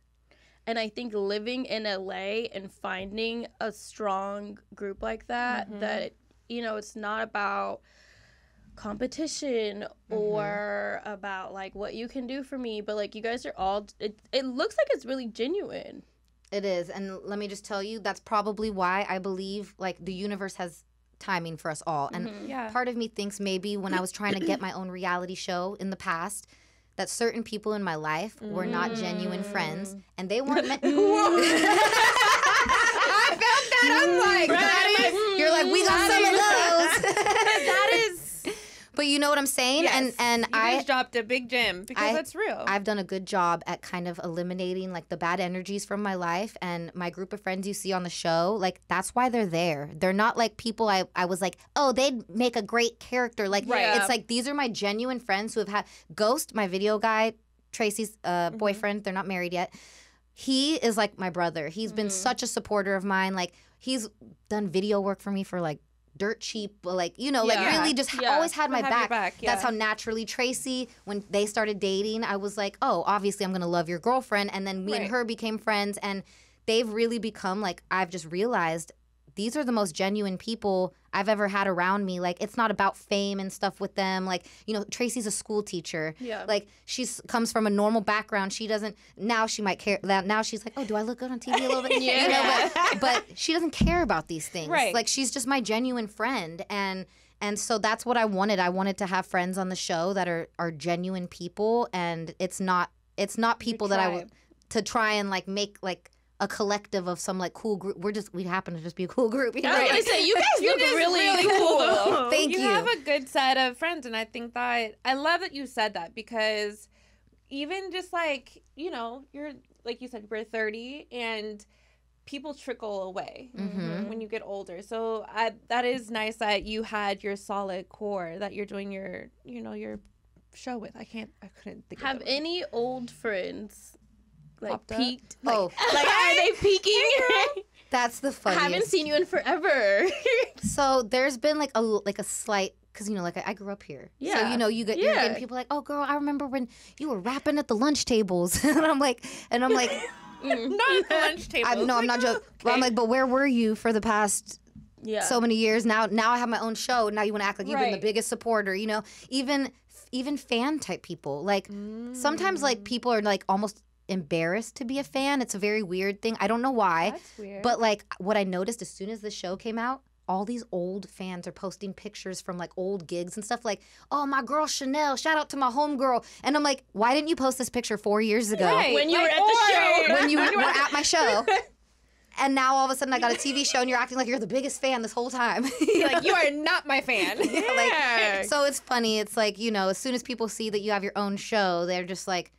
And I think living in LA and finding a strong group like that, that, you know, it's not about competition or about, like, what you can do for me, but, like, you guys are all, it looks like it's really genuine. It is. And let me just tell you, that's probably why I believe, like, the universe has timing for us all. And part of me thinks maybe when I was trying to get my own reality show in the past, that certain people in my life were not genuine friends, and they weren't meant. I felt that. I'm like, you're like, we got some of those. That is. But you know what I'm saying? Yes. And I just dropped a big gem because that's real. I've done a good job at kind of eliminating like the bad energies from my life, and my group of friends you see on the show, like that's why they're there. They're not like people I was like, oh, they'd make a great character. Like it's like these are my genuine friends who have had Ghost, my video guy, Tracy's boyfriend. They're not married yet. He is like my brother. He's been such a supporter of mine. Like he's done video work for me for like dirt cheap, like, you know, like really just always had my back. That's how naturally Tracy, when they started dating, I was like, oh, obviously I'm going to love your girlfriend. And then me and her became friends, and they've really become like, I've just realized these are the most genuine people I've ever had around me. Like, it's not about fame and stuff with them. Like, you know, Tracy's a school teacher. Yeah. Like, comes from a normal background. She doesn't, now she might care. Now she's like, oh, do I look good on TV a little bit? You know, but she doesn't care about these things. Right. Like, she's just my genuine friend. And so that's what I wanted. I wanted to have friends on the show that are genuine people. And it's not people that I would, to try and, like, make, like, a collective of some like cool group. We happen to just be a cool group. You know? I was gonna say, you guys look really cool. Thank you. You have a good set of friends, and I think that I love that you said that, because even just like, you know, you're like you said, we're 30 and people trickle away when you get older. So that is nice that you had your solid core that you're doing your show with. I couldn't think have of any old friends like peaked? Like, like are they peaking? That's the funniest. I haven't seen you in forever. So there's been like a slight, because you know, like I grew up here. Yeah. So you know, you're getting people like, oh girl, I remember when you were rapping at the lunch tables, and I'm like, not at the lunch tables. I'm not joking. Okay. I'm like, but where were you for the past so many years? Now I have my own show. Now you want to act like you've been the biggest supporter. You know, even fan type people. Like sometimes like people are like almost embarrassed to be a fan. It's a very weird thing. I don't know why. That's weird. But like what I noticed as soon as the show came out, all these old fans are posting pictures from like old gigs and stuff like, oh, my girl Chanel, shout out to my homegirl. And I'm like, why didn't you post this picture 4 years ago? Right. When you were at the show. When you were at my show. And now all of a sudden I got a TV show and you're acting like you're the biggest fan this whole time. Like, you are not my fan. Like, so it's funny. It's like, you know, as soon as people see that you have your own show, they're just like,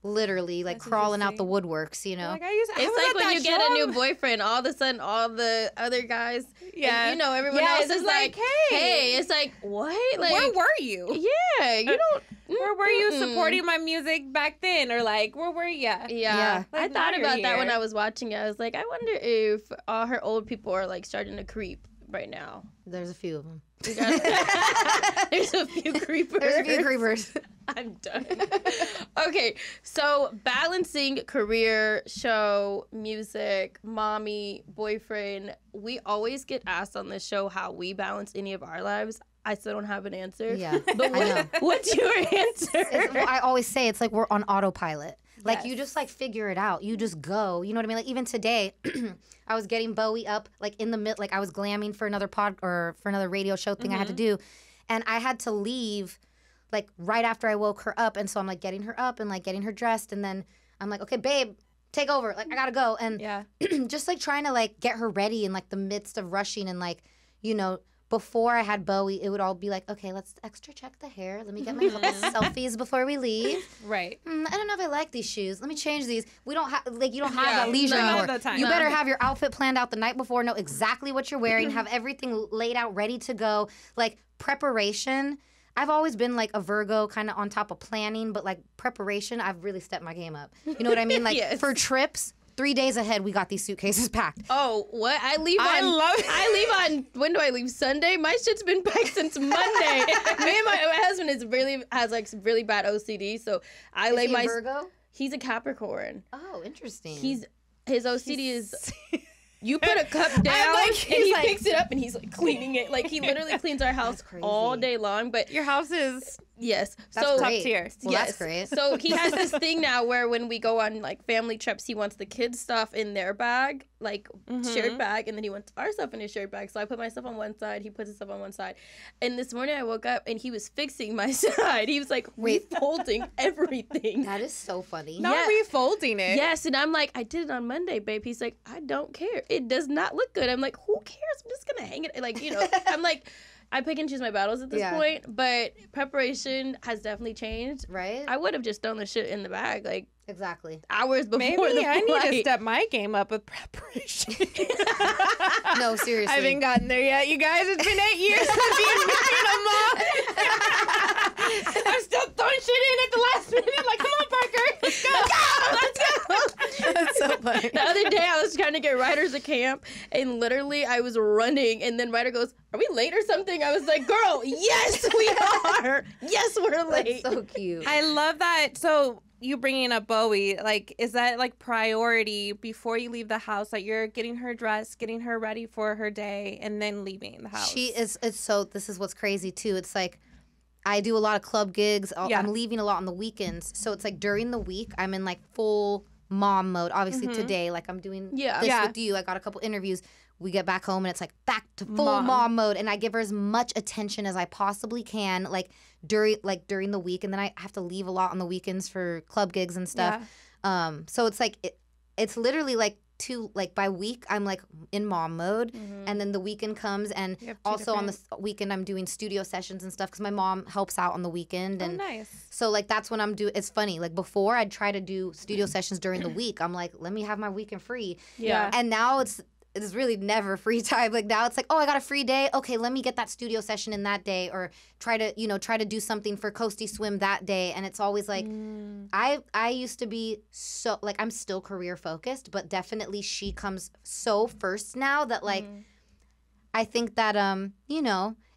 literally like crawling out the woodworks, you know. Like, it's like when you get a new boyfriend, all of a sudden all the other guys, you know, everyone else is like, hey, it's like, what? Like, where were you? Yeah, you don't. Where were you supporting my music back then? Or like, where were you? Yeah. Like, I thought about that when I was watching it. I was like, I wonder if all her old people are like starting to creep right now. There's a few of them. There's a few creepers. I'm done. Okay, so balancing career, show, music, mommy, boyfriend. We always get asked on this show how we balance any of our lives. I still don't have an answer. Yeah, but what's your answer? I always say it's like we're on autopilot. Like, you just, like, figure it out. You just go. You know what I mean? Like, even today, I was getting Bowie up, like, in the middle. Like, I was glamming for another for another radio show thing I had to do. And I had to leave, like, right after I woke her up. And so I'm, like, getting her up and, like, getting her dressed. And then I'm like, okay, babe, take over. Like, I gotta go. And just like trying to like get her ready in like the midst of rushing and like, you know, before I had Bowie, it would all be like, okay, let's extra check the hair. Let me get my couple selfies before we leave. Right. I don't know if I like these shoes. Let me change these. We don't have, like, you don't have that leisure anymore. You better have your outfit planned out the night before, know exactly what you're wearing, have everything laid out, ready to go. Like, preparation. I've always been like a Virgo, kind of on top of planning, but like preparation, I've really stepped my game up. You know what I mean? Like, for trips, 3 days ahead, we got these suitcases packed. Oh, what? I leave on, when do I leave? Sunday? My shit's been packed since Monday. Me and my husband has like some really bad OCD, so I lay my... Virgo? He's a Capricorn. Oh, interesting. His OCD is... You put a cup down, and he picks it up, and he's like cleaning it. Like, he literally cleans our house all day long. But your house is that's top tier. Well, that's great. So he has this thing now where when we go on like family trips, he wants the kids' stuff in their bag, like shared bag, and then he wants our stuff in his shared bag. So I put my stuff on one side, he puts his stuff on one side. And this morning I woke up and he was fixing my side. He was like refolding everything. That is so funny. Not refolding it. Yes, and I'm like, I did it on Monday, babe. He's like, I don't care. It does not look good. I'm like, who cares? I'm just gonna hang it. Like, you know, I'm like, I pick and choose my battles at this point, but preparation has definitely changed. Right? I would have just thrown the shit in the bag, like, exactly. hours before Maybe the I flight. need to step my game up with preparation. No, seriously. I haven't gotten there yet, you guys. It's been 8 years since being married a mom. I'm still throwing shit in at the last minute. Like, come on, Parker. Let's go. Let's go. That's so funny. The other day, I was trying to get Ryder to camp, and literally, I was running, and then Ryder goes, are we late or something? I was like, girl, yes, we are. Yes, we're late. That's so cute. I love that. So you bringing up Bowie, like, is that like priority before you leave the house? Like, you're getting her dressed, getting her ready for her day, and then leaving the house. This is what's crazy too. It's like, I do a lot of club gigs. I'm leaving a lot on the weekends. So it's like during the week, I'm in like full mom mode. Obviously today, like I'm doing this with you. I got a couple interviews. We get back home and it's like back to full mom mode. And I give her as much attention as I possibly can, like during the week. And then I have to leave a lot on the weekends for club gigs and stuff. Yeah. So it's like, it's literally like by week, I'm like in mom mode. And then the weekend comes, and also on the weekend, I'm doing studio sessions and stuff because my mom helps out on the weekend. And nice. So like that's when I'm doing. It's funny. Like before, I'd try to do studio sessions during the week. I'm like, let me have my weekend free. Yeah. And now it's really never free time. Like now it's like, oh, I got a free day. Okay, let me get that studio session in that day, or try to do something for Coasty Swim that day. And it's always like, I used to be so, like, I'm still career focused, but definitely she comes so first now that like, I think that,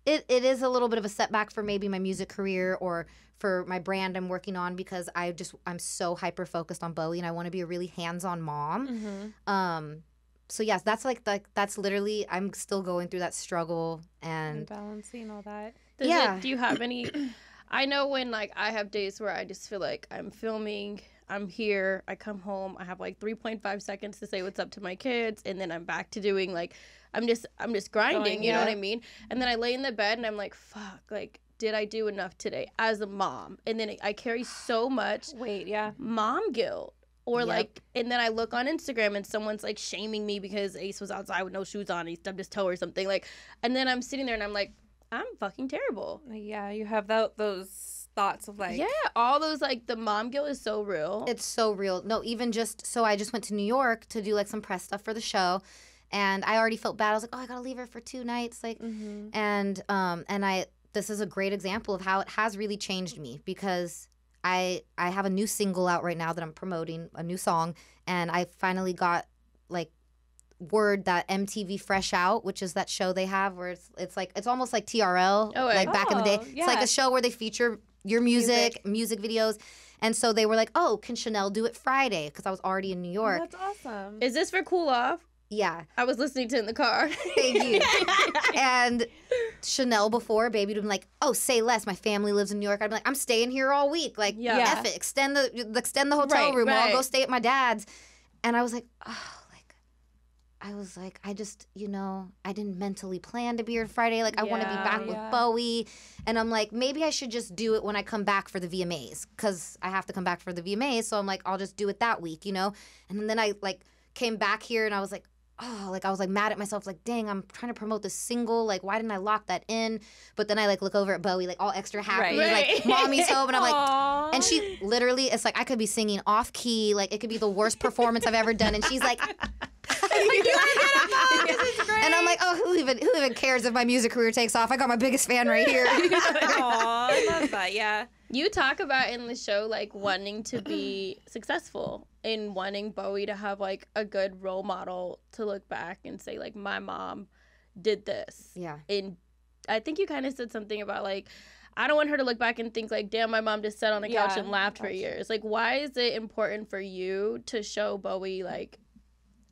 it is a little bit of a setback for maybe my music career or for my brand I'm working on, because I'm so hyper focused on Bowie and I want to be a really hands-on mom. So yes, that's literally, I'm still going through that struggle and balancing all that. Do you have any? I know when like I have days where I just feel like I'm filming, I'm here, I come home, I have like 3.5 seconds to say what's up to my kids, and then I'm back to doing like I'm just grinding, you know what I mean? And then I lay in the bed and I'm like, fuck, like, did I do enough today as a mom? And then I carry so much mom guilt. Or like, and then I look on Instagram and someone's like shaming me because Ace was outside with no shoes on, he stubbed his toe or something. Like, and then I'm sitting there and I'm like, I'm fucking terrible. Yeah, you have those thoughts of like, all those, like, the mom guilt is so real. It's so real. No, even so I just went to New York to do like some press stuff for the show, and I already felt bad. I was like, oh, I gotta leave her for 2 nights, like, and this is a great example of how it has really changed me, because I have a new single out right now that I'm promoting, a new song, and I finally got like word that MTV Fresh Out, which is that show they have where it's almost like TRL, back in the day. It's like a show where they feature your music videos. And so they were like, oh, can Chanel do it Friday? Because I was already in New York. Oh, that's awesome. Is this for Cool Off? Yeah. I was listening to it in the car. Thank you. And Chanel before, baby would be like, oh, say less. My family lives in New York. I'd be like, I'm staying here all week. Like, F it. Extend the hotel room. Or I'll go stay at my dad's. And I was like, oh, like, I was like, I just, I didn't mentally plan to be here Friday. Like, I want to be back with Bowie. And I'm like, maybe I should just do it when I come back for the VMAs, because I have to come back for the VMAs. So I'm like, I'll just do it that week, And then I, like, came back here and I was like, oh, like, I was, like, mad at myself. Like, dang, I'm trying to promote this single. Like, why didn't I lock that in? But then I, like, look over at Bowie, like, all extra happy. Right. Like, mommy's home. And I'm like, and she literally, it's like, I could be singing off key. Like, it could be the worst performance I've ever done. And she's like, and I'm like, oh, who even cares if my music career takes off? I got my biggest fan right here. Aw, I love that. Yeah. You talk about in the show, like, wanting to be successful and wanting Bowie to have, like, a good role model to look back and say, like, my mom did this. Yeah. And I think you kind of said something about, like, I don't want her to look back and think, like, damn, my mom just sat on the couch and laughed for years. Like, why is it important for you to show Bowie, like,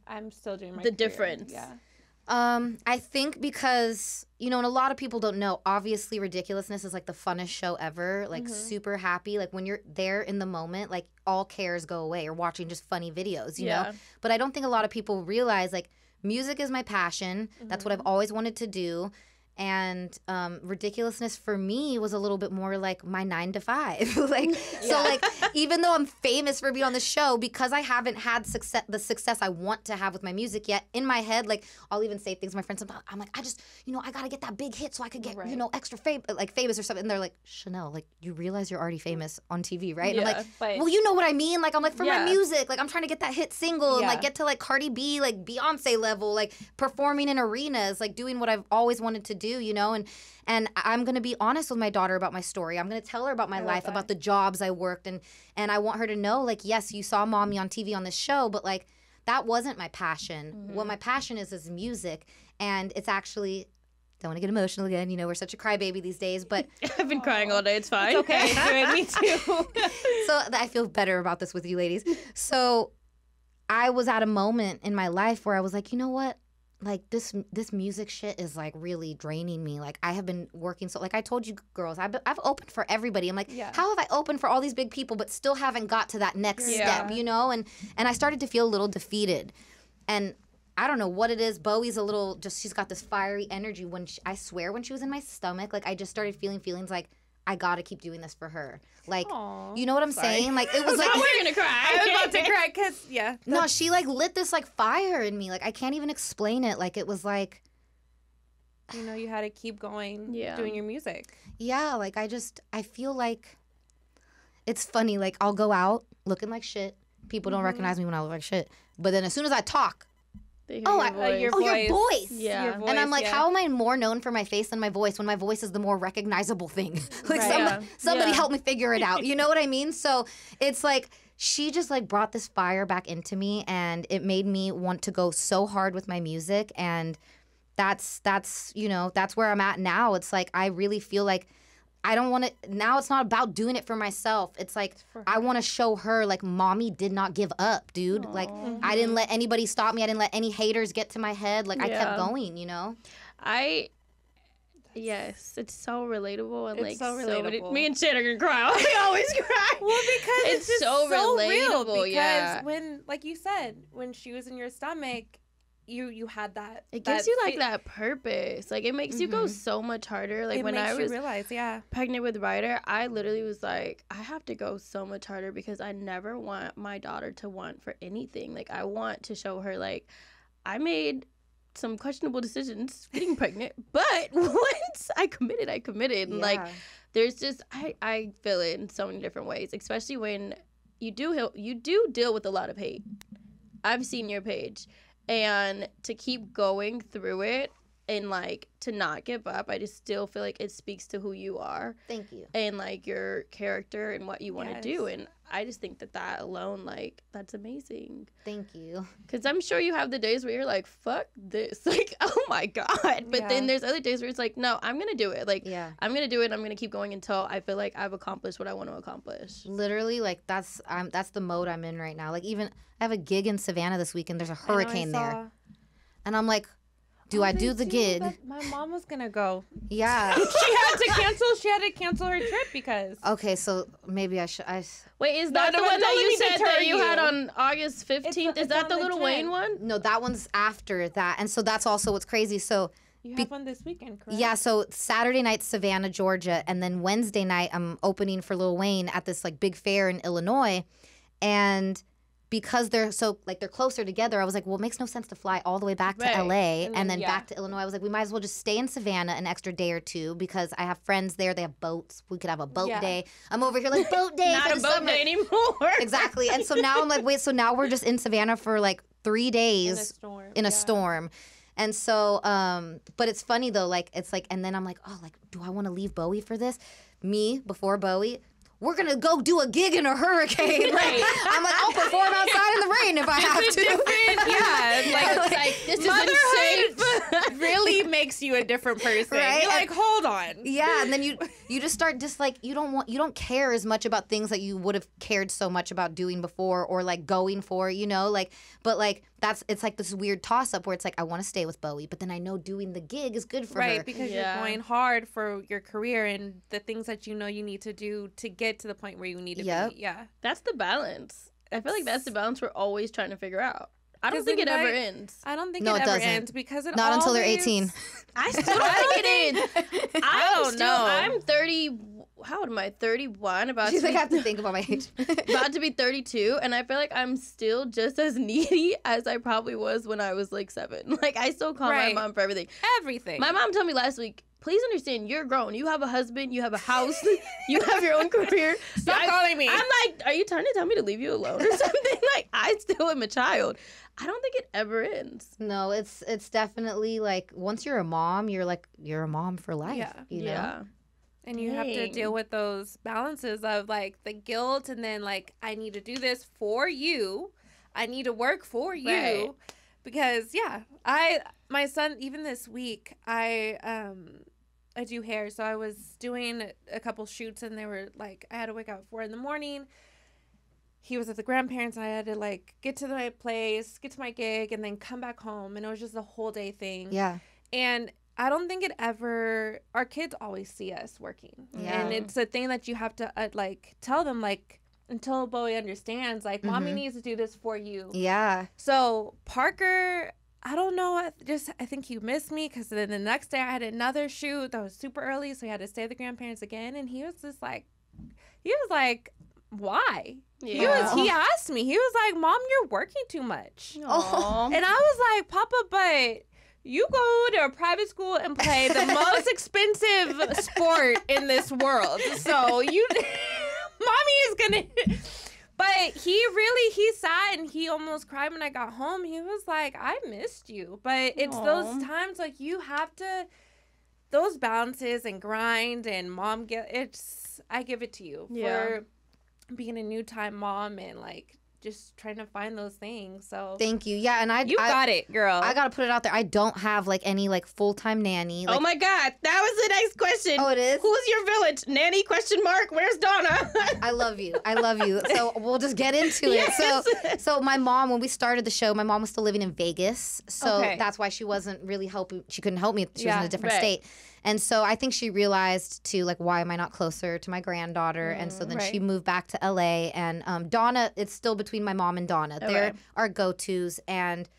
I'm still doing my the difference? Yeah. I think because, and a lot of people don't know, obviously Ridiculousness is like the funnest show ever, like super happy. Like when you're there in the moment, like all cares go away, or watching just funny videos, you know? But I don't think a lot of people realize, like, music is my passion. That's what I've always wanted to do. And Ridiculousness for me was a little bit more like my 9 to 5. Like, so like, even though I'm famous for being on the show, because I haven't had the success I want to have with my music yet, in my head, like, I'll even say things to my friends about, I'm like, I just, I got to get that big hit so I could get, extra famous or something. And they're like, Chanel, like, you realize you're already famous on TV, right? And I'm like, well, you know what I mean? Like, I'm like, for my music, like, I'm trying to get that hit single and like get to like Cardi B, like Beyonce level, like performing in arenas, like doing what I've always wanted to do, and I'm going to be honest with my daughter about my story. I'm going to tell her about my life, about the jobs I worked, and I want her to know, like, yes, you saw mommy on TV on this show, but like, that wasn't my passion. What my passion is music, and it's actually, don't want to get emotional again, we're such a crybaby these days, but I've been crying all day, it's fine. It's okay. Good, me too. So I feel better about this with you ladies. So I was at a moment in my life where I was like, you know what? Like, this music shit is, like, really draining me. Like, I have been working so, like I told you girls, I've opened for everybody. I'm like, how have I opened for all these big people but still haven't got to that next step, And I started to feel a little defeated. And I don't know what it is. Bowie's a little, she's got this fiery energy. I swear when she was in my stomach, like, I just started feeling feelings like, I gotta keep doing this for her. Like, you know what I'm saying? Like, it was like, we're gonna cry. I was about to cry because, no, she like lit this like fire in me. Like, I can't even explain it. Like, it was like, you had to keep going doing your music. Yeah, like, I feel like it's funny. Like, I'll go out looking like shit. People don't recognize me when I look like shit. But then as soon as I talk, your voice. Yeah. Your voice, and I'm like, how am I more known for my face than my voice when my voice is the more recognizable thing? Like, somebody help me figure it out. You know what I mean? So it's like, she just like brought this fire back into me, and it made me want to go so hard with my music. And that's where I'm at now. It's like, I really feel like I don't want to, now it's not about doing it for myself. It's like, I want to show her, like, mommy did not give up, dude. Aww. Like, I didn't let anybody stop me. I didn't let any haters get to my head. Like, I kept going, Yes, it's so relatable. And it's so relatable. Me and Shannon are going to cry. We always cry. Well, because it's just so relatable, real. Because when, like you said, when she was in your stomach, you had that. It gives you like that purpose. Like, it makes you go so much harder. Like, when I was pregnant with Ryder, I literally was like, I have to go so much harder because I never want my daughter to want for anything. Like, I want to show her, like, I made some questionable decisions getting pregnant, but once I committed. And like, there's just, I feel it in so many different ways, especially when you do deal with a lot of hate. I've seen your page. And to keep going through it and, like, to not give up, I just still feel like it speaks to who you are. Thank you. And, like, your character and what you want to do. And I just think that alone, like, that's amazing. Thank you. Because I'm sure you have the days where you're like, fuck this. Like, oh, my God. But then there's other days where it's like, no, I'm going to do it. Like, I'm going to do it. I'm going to keep going until I feel like I've accomplished what I want to accomplish. Literally, like, that's the mode I'm in right now. Like, even I have a gig in Savannah this weekend. There's a hurricane there. And I'm like, do I do the gig? My mom was gonna go. Yeah. She had to cancel her trip because. Okay, so maybe I should. Wait, is that the one that you said that you had on August 15th? Is that the Lil Wayne one? No, that one's after that, and so that's also what's crazy. So. You have one this weekend, correct? Yeah, so Saturday night, Savannah, Georgia, and then Wednesday night, I'm opening for Lil Wayne at this like big fair in Illinois, and because they're so like they're closer together, I was like, well, it makes no sense to fly all the way back to LA and then back to Illinois. I was like, we might as well just stay in Savannah an extra day or two because I have friends there. They have boats. We could have a boat day. I'm over here like boat day. Not a boat day anymore. Exactly. And so now I'm like, wait, so now we're just in Savannah for like 3 days in a storm. And so, but it's funny though, like, it's like, and then I'm like, oh, like, do I want to leave Bowie for this? Me, before Bowie, we're going to go do a gig in a hurricane. Right. I'm like, I'll perform outside in the rain if I have to. Like this is unsafe. Really makes you a different person. Right? You're like, hold on. Yeah, and then you just start you don't care as much about things that you would have cared so much about doing before or like going for, you know, like, but like it's like this weird toss up where it's like I want to stay with Bowie, but then I know doing the gig is good for her. Right, because you're going hard for your career and the things that you know you need to do to get to the point where you need to be. Yeah. That's the balance. I feel like that's the balance we're always trying to figure out. I don't think it ever ends. I don't think it ever ends because it not until they're 18. I still don't think it ends. I don't know. I'm 30. How old am I? 31. She's like, I have to think about my age. About to be 32, and I feel like I'm still just as needy as I probably was when I was like 7. Like I still call my mom for everything. Everything. My mom told me last week, please understand, you're grown. You have a husband. You have a house. You have your own career. Stop calling me. I'm like, are you trying to tell me to leave you alone or something? Like, I still am a child. I don't think it ever ends. No, it's definitely like once you're a mom, you're a mom for life. Yeah. You know? Yeah. And you have to deal with those balances of like the guilt and then like I need to do this for you. I need to work for you. Right. Because my son, even this week, I do hair, so I was doing a couple shoots and they were like I had to wake up at 4 a.m. He was at the grandparents. I had to like get to my place, get to my gig, and then come back home, and it was just a whole day thing. Yeah. And I don't think our kids always see us working. Yeah. And it's a thing that you have to like tell them like until Bowie understands like mommy needs to do this for you. Yeah. So Parker, I don't know. I think he missed me because then the next day I had another shoot that was super early. So he had to stay at the grandparents again. And he was like, why? Yeah. He asked me, he was like, Mom, you're working too much. Aww. And I was like, Papa, but you go to a private school and play the most expensive sport in this world. So mommy is gonna. But he sat and he almost cried when I got home. He was like, I missed you. But it's those times like you have to, those balances and grind and mom I give it to you for being a new time mom and like just trying to find those things. So thank you. Yeah, and you got it, girl. I gotta put it out there. I don't have like any like full-time nanny. Like, oh my God, that was the next question. Oh, it is? Who's your village? Nanny? ? Where's Donna? I love you. So we'll just get into it. So my mom, when we started the show, my mom was still living in Vegas. So that's why she wasn't really helping. She couldn't help me. She was in a different state. And so I think she realized too, like, why am I not closer to my granddaughter? And so then she moved back to LA. And Donna, it's still between my mom and Donna. They're our go-tos, and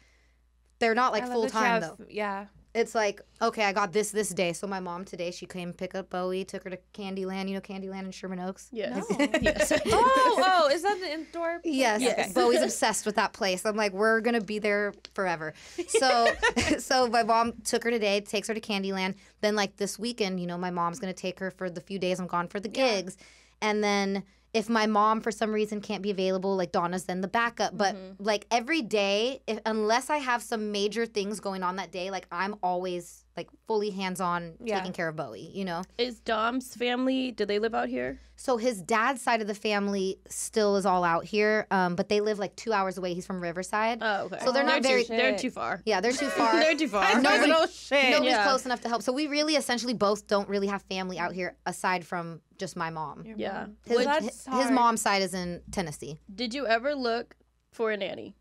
they're not like full time though. Yeah. It's like, okay, I got this day. So my mom today, she came pick up Bowie, took her to Candyland. You know Candyland in Sherman Oaks? Yes. No. Yes. Is that the indoor? Yes. Okay. Bowie's obsessed with that place. I'm like, we're going to be there forever. So my mom took her today, takes her to Candyland. Then like this weekend, you know, my mom's going to take her for the few days I'm gone for the gigs. And then if my mom for some reason can't be available, like Donna's then the backup. But like every day, unless I have some major things going on that day, like I'm always like fully hands-on taking care of Bowie, you know? Is Dom's family, do they live out here? So his dad's side of the family still is all out here, but they live like 2 hours away. He's from Riverside. Oh, okay. So they're not they're too far. Yeah, they're too far. They're too far. Nobody's close enough to help. So we really essentially both don't really have family out here aside from just my mom. Yeah. His mom's side is in Tennessee. Did you ever look for a nanny?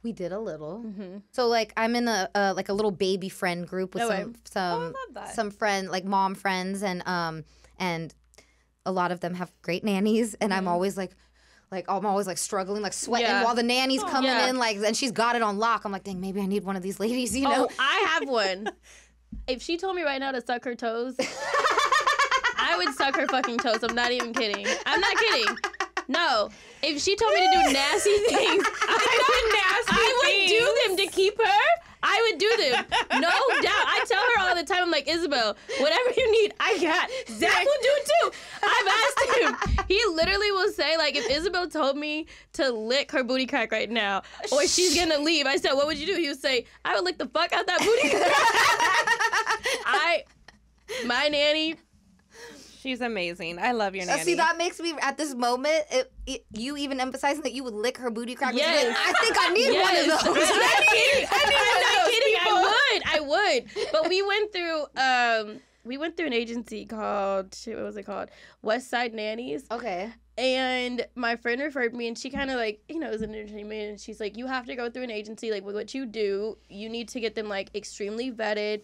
We did a little. So like I'm in a like a little baby friend group with some friend like mom friends and a lot of them have great nannies and I'm always like I'm always like struggling, like sweating while the nanny's coming in, like, and she's got it on lock. I'm like, dang, maybe I need one of these ladies, you know? Oh, I have one. If she told me right now to suck her toes, I would suck her fucking toes. I'm not even kidding. I'm not kidding. No. If she told me to do nasty things, I would do them to keep her. I would do them. No doubt. I tell her all the time, I'm like, Isabel, whatever you need, I got. Zach will do it too. I've asked him. He literally will say, like, if Isabel told me to lick her booty crack right now, or she's going to leave, I said, what would you do? He would say, I would lick the fuck out that booty crack. My nanny... She's amazing. I love your nanny. See, that makes me, at this moment, you even emphasizing that you would lick her booty crack. Yes. Like, I think I need one of those. I'm not kidding. I would. But we went through an agency called, what was it called? West Side Nannies. Okay. And my friend referred me, and she kind of like, you know, is an entertainment, and she's like, you have to go through an agency, like, what you do, you need to get them, like, extremely vetted.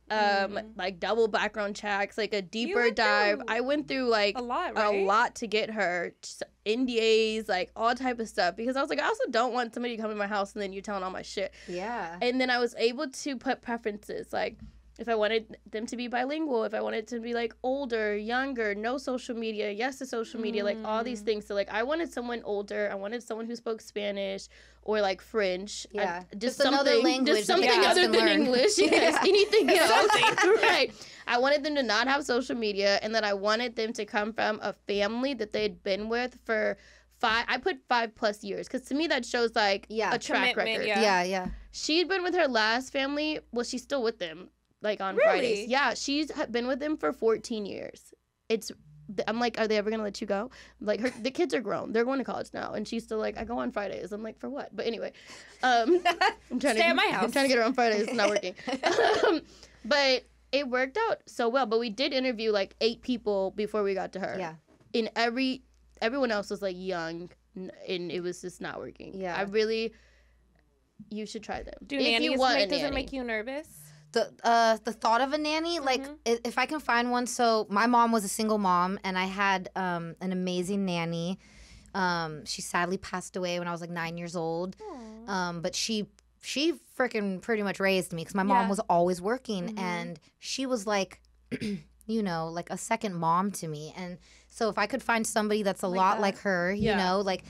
Like double background checks, like a deeper dive. I went through like a lot to get her, just NDAs, like all type of stuff, because I was like, I also don't want somebody to come in my house and then you're telling all my shit. Yeah. And then I was able to put preferences, like if I wanted them to be bilingual, if I wanted to be like older, younger, no social media, yes to social media, like all these things. So like I wanted someone older, I wanted someone who spoke Spanish or like French. Yeah. Just another something, language. Just something other than English. Yes, anything else. Right. I wanted them to not have social media, and then I wanted them to come from a family that they'd been with for 5+ years, because to me that shows like a track record. Yeah. She'd been with her last family. Well, she's still with them. Like on Fridays. Yeah, she's been with them for 14 years. I'm like, are they ever going to let you go? Like, the kids are grown. They're going to college now. And she's still like, I go on Fridays. I'm like, for what? But anyway. I'm trying Stay at my house. I'm trying to get her on Fridays. It's not working. But it worked out so well. But we did interview like 8 people before we got to her. Yeah. And everyone else was like young. And it was just not working. Yeah. You should try them. Does it make you nervous? The thought of a nanny, like if I can find one. So my mom was a single mom, and I had an amazing nanny. She sadly passed away when I was like 9 years old. But she freaking pretty much raised me, because my mom was always working, and she was like, you know, like a second mom to me. And so if I could find somebody that's a lot like her, you know, like.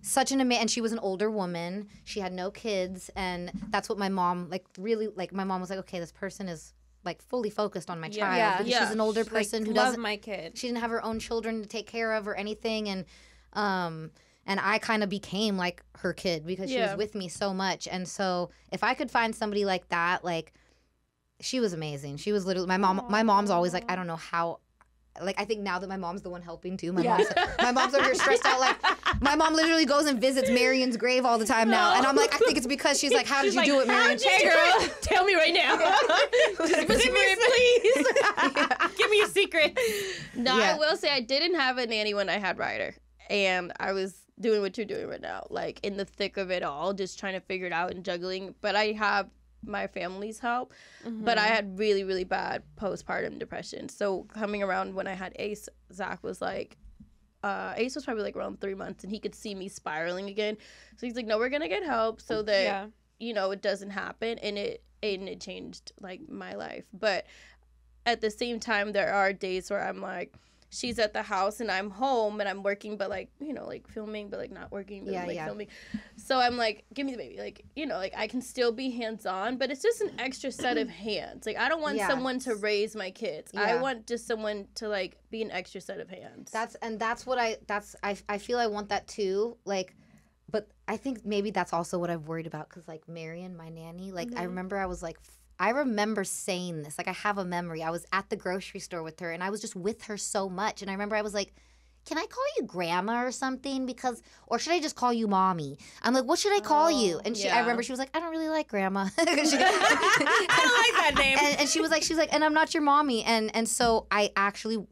Such an amazing, and she was an older woman. She had no kids, and that's what my mom, like, really, like, my mom was like, okay, this person is, like, fully focused on my child. Yeah. Because she's an older person who love doesn't, my kid. She didn't have her own children to take care of or anything, and I kind of became, like, her kid because she was with me so much. And so if I could find somebody like that, like, she was amazing. She was literally, my mom's always like, I don't know how. Like, I think now that my mom's the one helping too, my mom's over here stressed out. Like, my mom literally goes and visits Marion's grave all the time now, and I'm like, I think it's because she's like, how did you do it, Marion? Hey, girl, tell me right now. Please. Give me a secret. No, I will say I didn't have a nanny when I had Ryder, and I was doing what you're doing right now, like in the thick of it all, just trying to figure it out and juggling. But I have my family's help, but I had really, really bad postpartum depression. So coming around when I had Ace, Zach was like, Ace was probably like around 3 months, and he could see me spiraling again. So he's like, no, we're gonna get help so that you know it doesn't happen. And it changed like my life. But at the same time, there are days where I'm like, she's at the house and I'm home and I'm working, but like, you know, like filming, but like not working, but like filming. So I'm like, give me the baby. Like, you know, like I can still be hands-on, but it's just an extra set of hands. Like, I don't want someone to raise my kids. I want just someone to like be an extra set of hands. I feel I want that too. Like, but I think maybe that's also what I've worried about. 'Cause like Marion, my nanny, like I remember saying this, like I have a memory. I was at the grocery store with her, and I was just with her so much. And I remember I was like, can I call you grandma or something? Or should I just call you mommy? I'm like, what should I call you? And I remember she was like, I don't really like grandma. I don't like that name. And she was like, and I'm not your mommy. And so I actually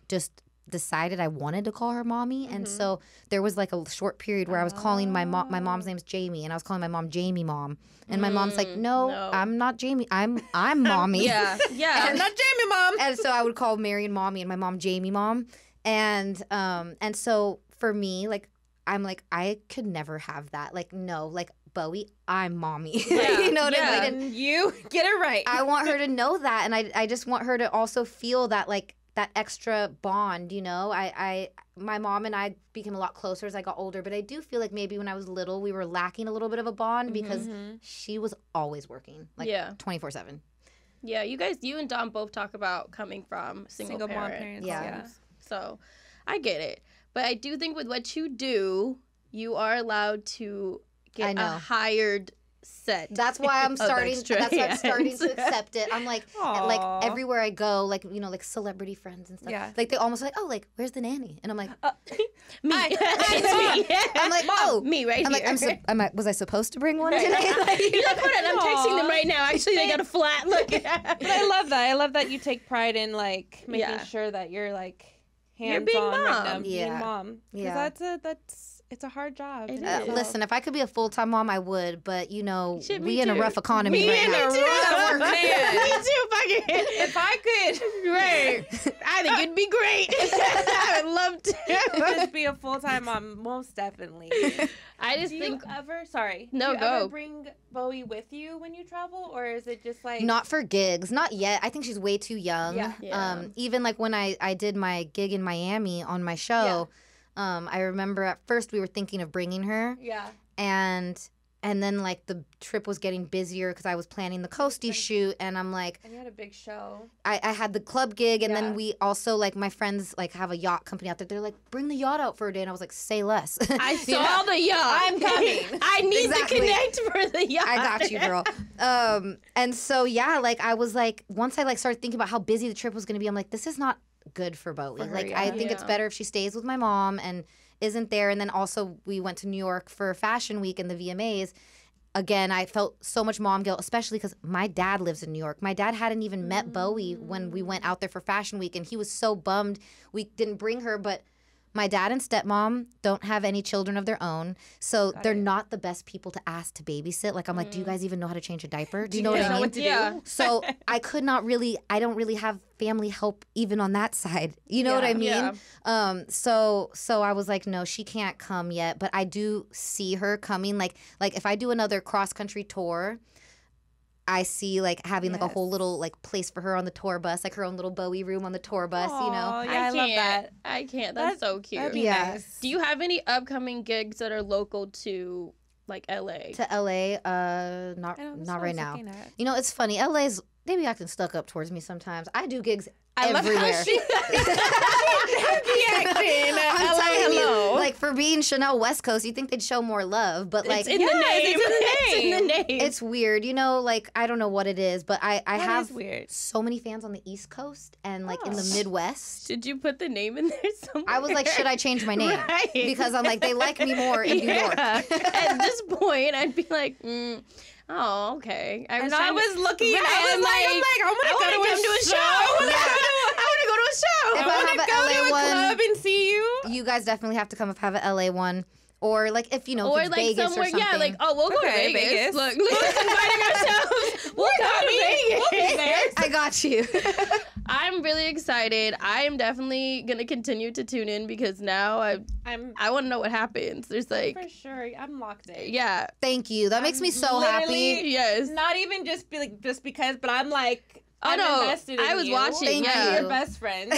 just decided I wanted to call her mommy. And so there was like a short period where I was calling my mom's name's Jamie, and I was calling my mom Jamie mom. And my mom's like, no, I'm not Jamie. I'm mommy. Yeah. I'm not Jamie mom. And so I would call Marion mommy and my mom Jamie mom. And so for me, like, I'm like, I could never have that. Like, no, like, Bowie, I'm mommy. Yeah. You know what I mean? And you get it right. I want her to know that, and I just want her to also feel that, like, that extra bond, you know? My mom and I became a lot closer as I got older, but I do feel like maybe when I was little, we were lacking a little bit of a bond because she was always working, like 24/7. Yeah, you and Dom both talk about coming from single mom parents. Yeah. So I get it. But I do think with what you do, you are allowed to get a hired set. That's why I'm starting. extra That's why I'm hands. starting to accept it. I'm like Aw. everywhere I go, like, you know, like celebrity friends and stuff. Yeah. Like they almost like, oh, like, where's the nanny? And I'm like, Me. I'm like, oh, me right I'm here. like, was I supposed to bring one Right. today? Like, You're like, hold on, I'm texting them right now. Actually, they got a flat look. But I love that. I love that you take pride in like making sure that you're like hands being on mom. with them, being mom. Yeah. Because it's a hard job. It in is. listen, if I could be a full-time mom, I would. But you know, Shit, me we in a too. rough economy right now. Me too, If I could Right. I think it'd be great. I would love to. just be a full-time mom, most definitely. I just Do think you ever, sorry, No, do you go. ever bring Bowie with you when you travel, or is it just like Not for gigs, not yet. I think she's way too young. Yeah. Even like when I did my gig in Miami on my show, I remember at first we were thinking of bringing her, Yeah. and then like the trip was getting busier because I was planning the Coastie shoot, and I'm like, And you had a big show. I had the club gig, and Yeah. then we also, like, my friends like have a yacht company out there. They're like, bring the yacht out for a day, and I was like, say less. I saw the yacht. I'm coming. I need Exactly. to connect for the yacht. I got you, girl. And so yeah, like I was like, once I like started thinking about how busy the trip was gonna be, I'm like, this is not good for Bowie. For her, Like yeah. I think it's better if she stays with my mom and isn't there. And then also we went to New York for Fashion Week and the VMAs. Again, I felt so much mom guilt, especially because my dad lives in New York. My dad hadn't even met Bowie when we went out there for Fashion Week, and he was so bummed we didn't bring her. But my dad and stepmom don't have any children of their own, so they're not the best people to ask to babysit. Like, I'm like, do you guys even know how to change a diaper? Do you know what I mean? What to do? So I could not really, I don't really have family help even on that side. You know what I mean? Yeah. So I was like, no, she can't come yet, but I do see her coming. Like if I do another cross country tour, I see like having like a whole little like place for her on the tour bus, like her own little Bowie room on the tour bus, you know? Oh, yeah, I love that. I can't. That's so cute. That'd be Yeah. nice. Do you have any upcoming gigs that are local to like LA? To LA, not I know, that's not what I right was now. looking at. You know, it's funny. LA's they be acting stuck up towards me sometimes. I do gigs I love how everywhere. she I'm telling you, hello. like for being Chanel West Coast, you think they'd show more love, but like It's in the name. It's in the name. it's weird, you know. Like I don't know what it is, but I That have is weird. so many fans on the East Coast and like in the Oh. Midwest. Did you put the name in there somewhere? I was like, should I change my name? Right. Because I'm like, they like me more in New York. At this point, I'd be like, oh, okay. And I was looking, Right, I was like, I want to come to a show. I want to go to a show. If I I want have to a go to LA a one- club and see you. You guys definitely have to come have an LA one. Or like if you know Or if it's like Vegas somewhere, or something. yeah, like we'll go Okay, to Vegas. Vegas. Look, we're inviting ourselves. We'll go to Vegas. We'll be there. I got you. I'm really excited. I am definitely gonna continue to tune in because now I want to know what happens. There's like, For sure, I'm locked in. yeah, Thank you. That makes me so happy. literally- yes. Not even just be like just because, but I'm like, Oh, I'm no, invested in I was you. watching, Thank yeah. you. Your best friend. I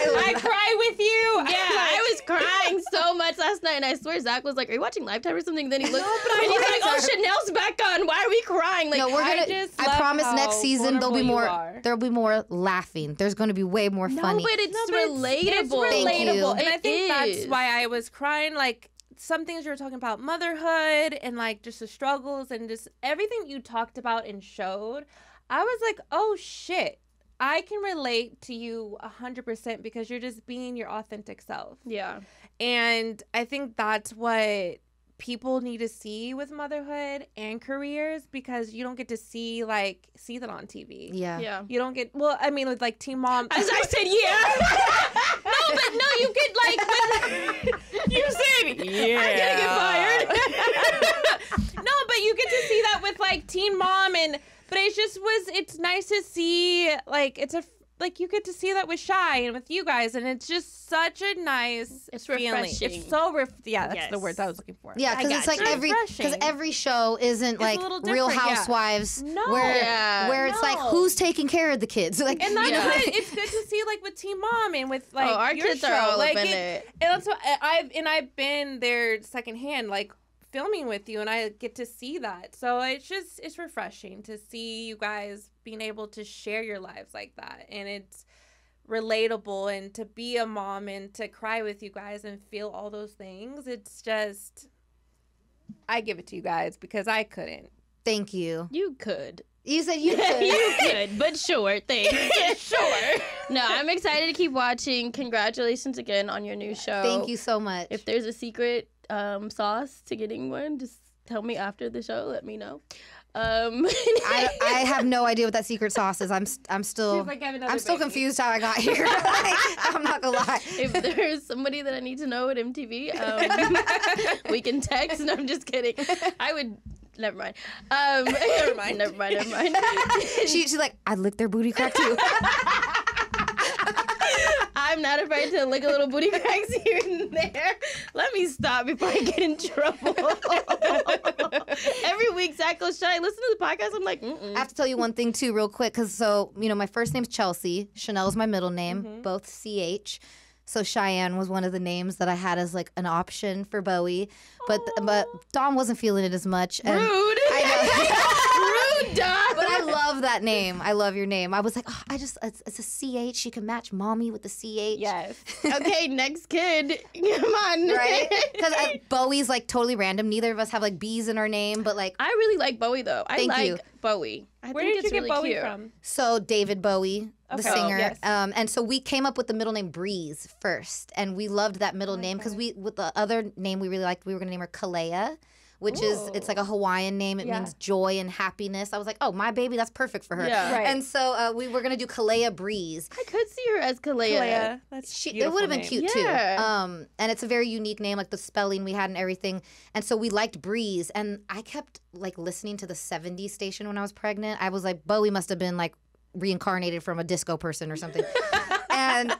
love I that. cry with you. Yeah, I was crying so much last night, and I swear Zach was like, "Are you watching Lifetime or something?" Then he looked, and he's like, "Oh, Chanel's back on. Why are we crying?" Like, No, we're I gonna. just I love promise how next season there'll be vulnerable you more. are. There'll be more laughing. There's going to be way more no, funny. but it's No, but relatable. It's Thank you. relatable. And I It think that's is. why I was crying. Like some things you were talking about motherhood and like just the struggles and just everything you talked about and showed. I was like, oh shit. I can relate to you 100% because you're just being your authentic self. Yeah. And I think that's what people need to see with motherhood and careers, because you don't get to see that on TV. Yeah. You don't get, well, I mean, with like Teen Mom. As I said, no, you get you said, yeah. I'm gonna get fired. No, but you get to see that with like Teen Mom, but it's nice to see, like, you get to see that with Shy and with you guys, and it's just such a nice feeling. Refreshing. It's so that's the words I was looking for. Yeah, because it's like every show isn't like Real Housewives, where it's like who's taking care of the kids, like, and that's good. It's good to see like with Teen Mom and with like our your kids show. are all like, up in it. And that's what I've been there secondhand, like filming with you, and I get to see that. So it's refreshing to see you guys being able to share your lives like that, and it's relatable, and to be a mom and to cry with you guys and feel all those things. It's just, I give it to you guys because I couldn't. Thank you. You could. You said you could. You could, but sure, thanks. Sure. No, I'm excited to keep watching. Congratulations again on your new show. Thank you so much. If there's a secret sauce to getting one, just tell me after the show. Let me know. I have no idea what that secret sauce is. I'm still confused how I got here. I'm not gonna lie. If there's somebody that I need to know at MTV, we can text. And I'm just kidding. I would. Never mind. Never mind. She's like, I'd lick their booty crack too. I'm not afraid to lick a little booty cracks here and there. Let me stop before I get in trouble. Every week, Zach goes, should I listen to the podcast? I'm like, mm-mm. I have to tell you one thing too, real quick, because my first name's Chelsea. Chanel's my middle name, both CH. So Cheyenne was one of the names that I had as like an option for Bowie, but Dom wasn't feeling it as much. And Rude. I know. Rude, Dom. But I love that name. I love your name. I was like, it's a CH. You can match mommy with the CH. Yes. Okay, next kid. Come on. Right? Because Bowie's like totally random. Neither of us have like B's in our name, but like. I really like Bowie though. Thank you. Bowie. Where did you get Bowie from? So David Bowie, the singer. Yes. And so we came up with the middle name Breeze first. And we loved that middle name because with the other name we really liked, we were going to name her Kalea, which it's like a Hawaiian name. It means joy and happiness. I was like, oh, my baby, that's perfect for her. Yeah. Right. And so we were going to do Kalea Breeze. I could see her as Kalea. That's It would have been cute too. Yeah. And it's a very unique name, like the spelling we had and everything. And so we liked Breeze. And I kept like listening to the 70s station when I was pregnant. I was like, Bowie must have been like reincarnated from a disco person or something. And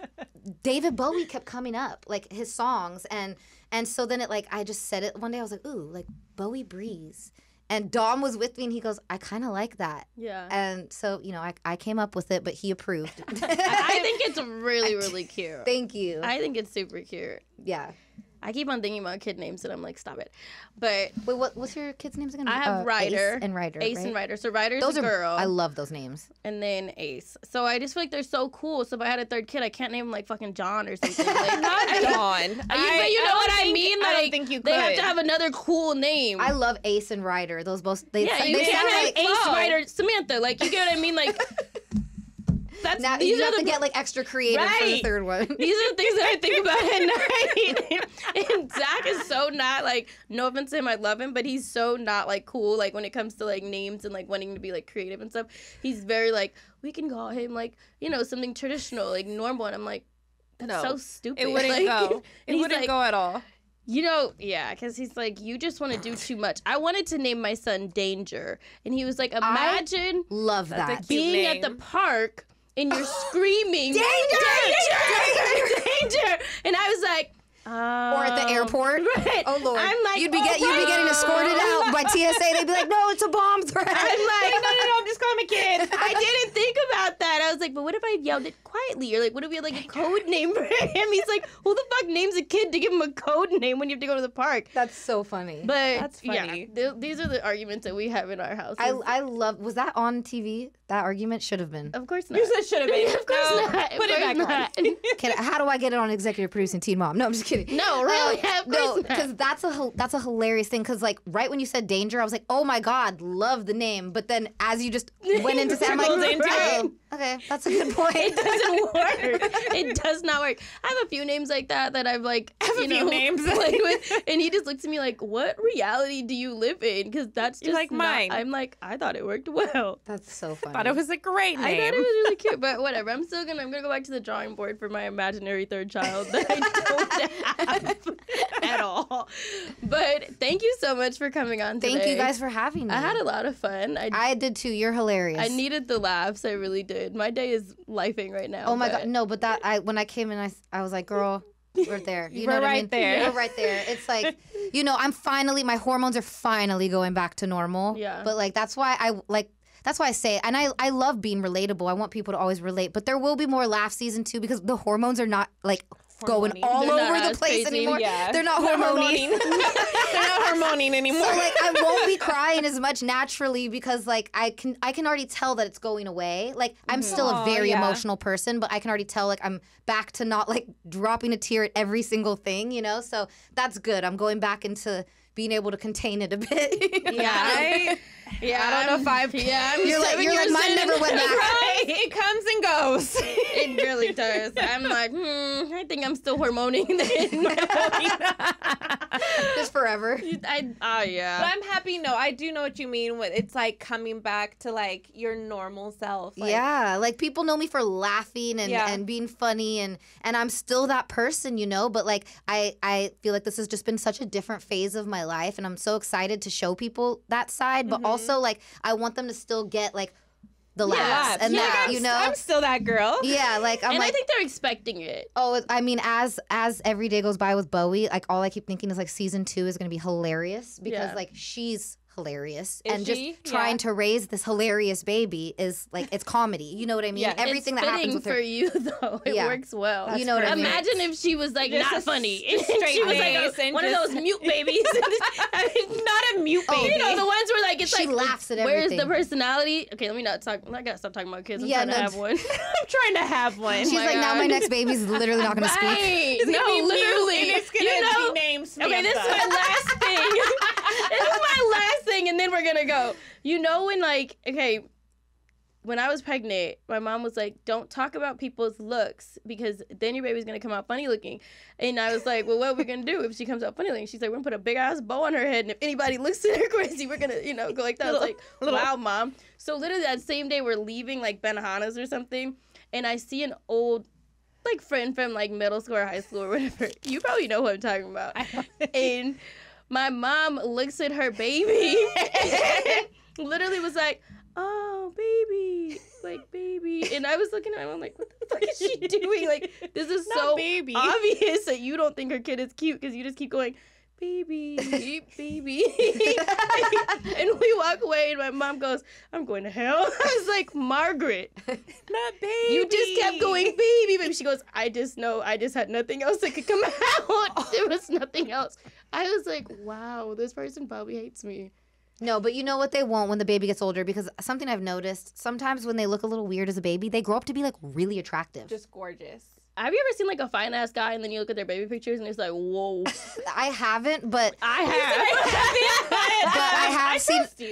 David Bowie kept coming up, like his songs. And so then I just said it one day. I was like, ooh, like Bowie Breeze. And Dom was with me and he goes, I kind of like that. Yeah. And so, I came up with it, but he approved. I think it's really, really cute. Thank you. I think it's super cute. Yeah. I keep on thinking about kid names and I'm like, stop it. But wait, what's your kids' names again? I have Ryder. Ace and Ryder. Ace right? and Ryder. So Ryder's Those a girl. I love those names. And then Ace. So I just feel like they're so cool. So if I had a third kid, I can't name him like fucking John or something. Like, Not John. You know what I mean? Like, I don't think you could. They have to have another cool name. I love Ace and Ryder. Those both. You they can't sound have like Ace, Ryder, Samantha. Like, you get what I mean? Like, now you have to get like extra creative for the third one. These are the things that I think about at night. And Zach is so not like, no offense to him, I love him, but he's so not like cool. Like when it comes to like names and like wanting to be like creative and stuff, he's very like, we can call him like, something traditional, like normal. And I'm like, that's so stupid. It wouldn't go. It wouldn't go at all. Because he's like, you just want to do too much. I wanted to name my son Danger. And he was like, imagine love that. being at the park and you're screaming, Danger! And I was like, or at the airport. Right. Oh Lord. I'm like, you'd be getting escorted out by TSA. They'd be like, no, it's a bomb threat. I'm like, no, I'm just calling my kid. I didn't think about that. I was like, but what if I yelled it quietly? Or like, what if we had like a code name for him? He's like, who the fuck names a kid to give him a code name when you have to go to the park? That's so funny. But that's funny. Yeah, these are the arguments that we have in our house. I love. Was that on TV? That argument should have been. Of course not. You said should have been. Of course not. Put it back on. How do I get it on executive producing Teen Mom? No, I'm just kidding. No, really? No, because that's a hilarious thing. Because like right when you said Danger, I was like, oh my god, love the name. But then as you just went into say, I'm like, Okay, that's a good point. It doesn't work. It does not work. I have a few names like that I've like, you know, names. played with, and he just looks at me like, "What reality do you live in?" Because that's just like mine. I'm like, I thought it worked well. That's so funny. I thought it was a great name. I thought it was really cute, but whatever. I'm gonna go back to the drawing board for my imaginary third child that I don't have at all. But thank you so much for coming on today. Thank you guys for having me. I had a lot of fun. I did too. You're hilarious. I needed the laughs. I really did. My day is lifing right now. Oh my God. No, but when I came in, I was like, girl, we're there. You know We're what I right mean? there. We're right there. It's like, you know, my hormones are finally going back to normal. Yeah. But like, that's why I say, and I love being relatable. I want people to always relate, but there will be more laugh season 2 because the hormones are not like going all They're not over the as place crazy. anymore. Yeah. They're not hormoning. They're not hormoning anymore. So like I won't be crying as much naturally because like I can already tell that it's going away. Like I'm still a very emotional person, but I can already tell like I'm back to not like dropping a tear at every single thing, you know? So that's good. I'm going back into being able to contain it a bit. Yeah. I don't know if I've. Yeah, I'm You're like mine never went back. It comes and goes. It really does. I'm like, I think I'm still hormoning then. Just forever. Yeah. But I'm happy. No, I do know what you mean. It's like coming back to like your normal self. Like, yeah, like people know me for laughing and being funny and I'm still that person, you know, but like I feel like this has just been such a different phase of my life and I'm so excited to show people that side, but also like I want them to still get like the laughs and that, you know. I'm still that girl. Yeah, like I'm and like, I think they're expecting it. oh, I mean, as every day goes by with Bowie, like all I keep thinking is like season 2 is gonna be hilarious because like she's hilarious Is and she? just trying to raise this hilarious baby is like it's comedy. You know what I mean? Yeah. Everything it's that happens with for her. you though. It works well. That's you know what I mean? Imagine if she was like Just not a funny. straight She was face like and one of just- those mute babies. I mean, Not a mute baby. you know the ones where like it's She like laughs at where's everything. the personality? Okay, let me not talk. I gotta stop talking about kids. I'm Yeah, trying to no, have one. I'm trying to have one. She's my like, now God. my next baby's literally not gonna speak. Right. It's gonna be literally. mute, and it's gonna you know, be named Samantha. okay, this is my last thing. This is my last thing, and then we're gonna go. You know when like, okay, when I was pregnant, my mom was like, don't talk about people's looks because then your baby's gonna come out funny looking. And I was like, well, what are we gonna do if she comes out funny looking? She's like, we're gonna put a big ass bow on her head, and if anybody looks at her crazy, we're gonna, you know, go like that. I was like, wow, mom. So literally that same day we're leaving like Benihana's or something, and I see an old like friend from like middle school or high school or whatever. You probably know who I'm talking about. And my mom looks at her baby and literally was like, oh, baby, like, baby. And I was looking at her, I'm like, what the fuck is she doing? Like, this is so baby. obvious that you don't think her kid is cute because you just keep going, baby, baby. And we walk away and my mom goes, I'm going to hell. I was like, Margaret, Not baby. you just kept going, baby, baby. She goes, I just know, I just had nothing else that could come out. There was nothing else. I was like, wow, this person probably hates me. No, but you know what they won't when the baby gets older because something I've noticed, sometimes when they look a little weird as a baby, they grow up to be like really attractive. Just gorgeous. Have you ever seen like a fine ass guy and then you look at their baby pictures and it's like, whoa. I haven't, but I have. but I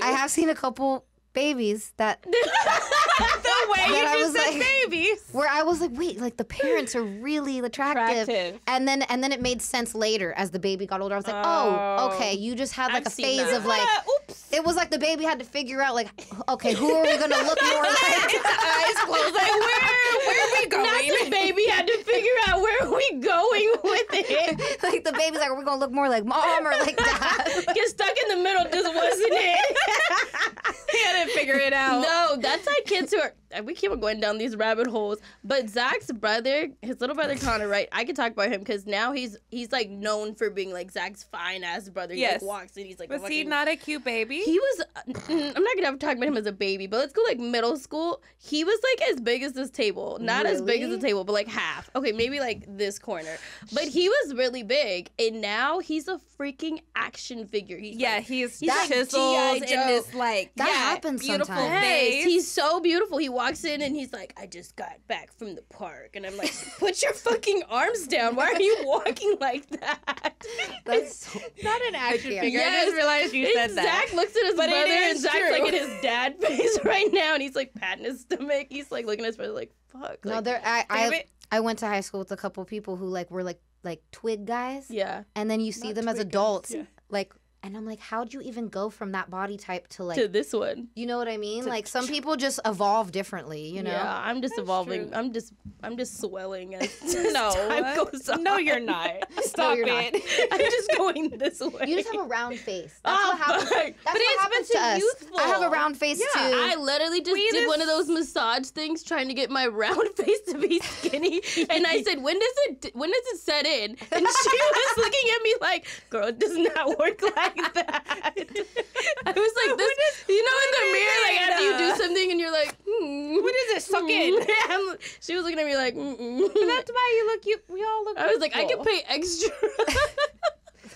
I have seen a couple babies that The way you I just was said like- babies. where I was like, wait, like the parents are really attractive. Attractive. And then it made sense later as the baby got older. I was like, oh, okay, you just had like I've a seen phase that. of like, Oops. it was like the baby had to figure out like, okay, who are we gonna look more like? Eyes closed. Like, where are we going? Not the baby had to figure out where are we going with it. Like the baby's like, are we gonna look more like mom or like dad? Get stuck in the middle just wasn't it. He had to figure it out. No, that's like kids who are. We keep on going down these rabbit holes. But Zach's brother, his little brother Connor, right? I could talk about him because now he's like known for being like Zach's fine ass brother. He Yes. like walks and he's like. Was he fucking- not a cute baby? He was. I'm not gonna have to talk about him as a baby, but let's go like middle school. He was like as big as this table, not as big as the Really? table, but like half. Okay, maybe like this corner. But he was really big, and now he's a freaking action figure. He's Yeah, like, he's like chiseled G.I. in Joe. this like That happens beautiful sometimes. face. He's so beautiful. He walks in and he's like, I just got back from the park. And I'm like, put your fucking arms down. Why are you walking like that? That's so not an action figure. Yes. I just realized you said that. Zach looks at his brother and Zach's true. like in his dad face right now. And he's like patting his stomach. He's like looking at his brother like, fuck. No, like, I went to high school with a couple people who like were like twig guys. Yeah. And then you see Not them as twig adults. guys, yeah. Like, and I'm like, how'd you even go from that body type to like to this one? You know what I mean? Like some people just evolve differently, you know? Yeah, I'm just evolving. True. I'm just swelling as No, time goes on. No, you're not. Stop you're it. not. I'm just going this way. You just have a round face. That's what happens. Fuck. That's But what it's happens meant to us. youthful. I have a round face too. I literally just did one of those massage things trying to get my round face to be skinny. And I said, when does it set in? And she was looking at me like, girl, it does not work like that. I was like, this, you know, in the mirror, like after you do something and you're like, What is it? Suck in. She was looking at me like, But that's why we all look I was like, I youthful. could pay extra.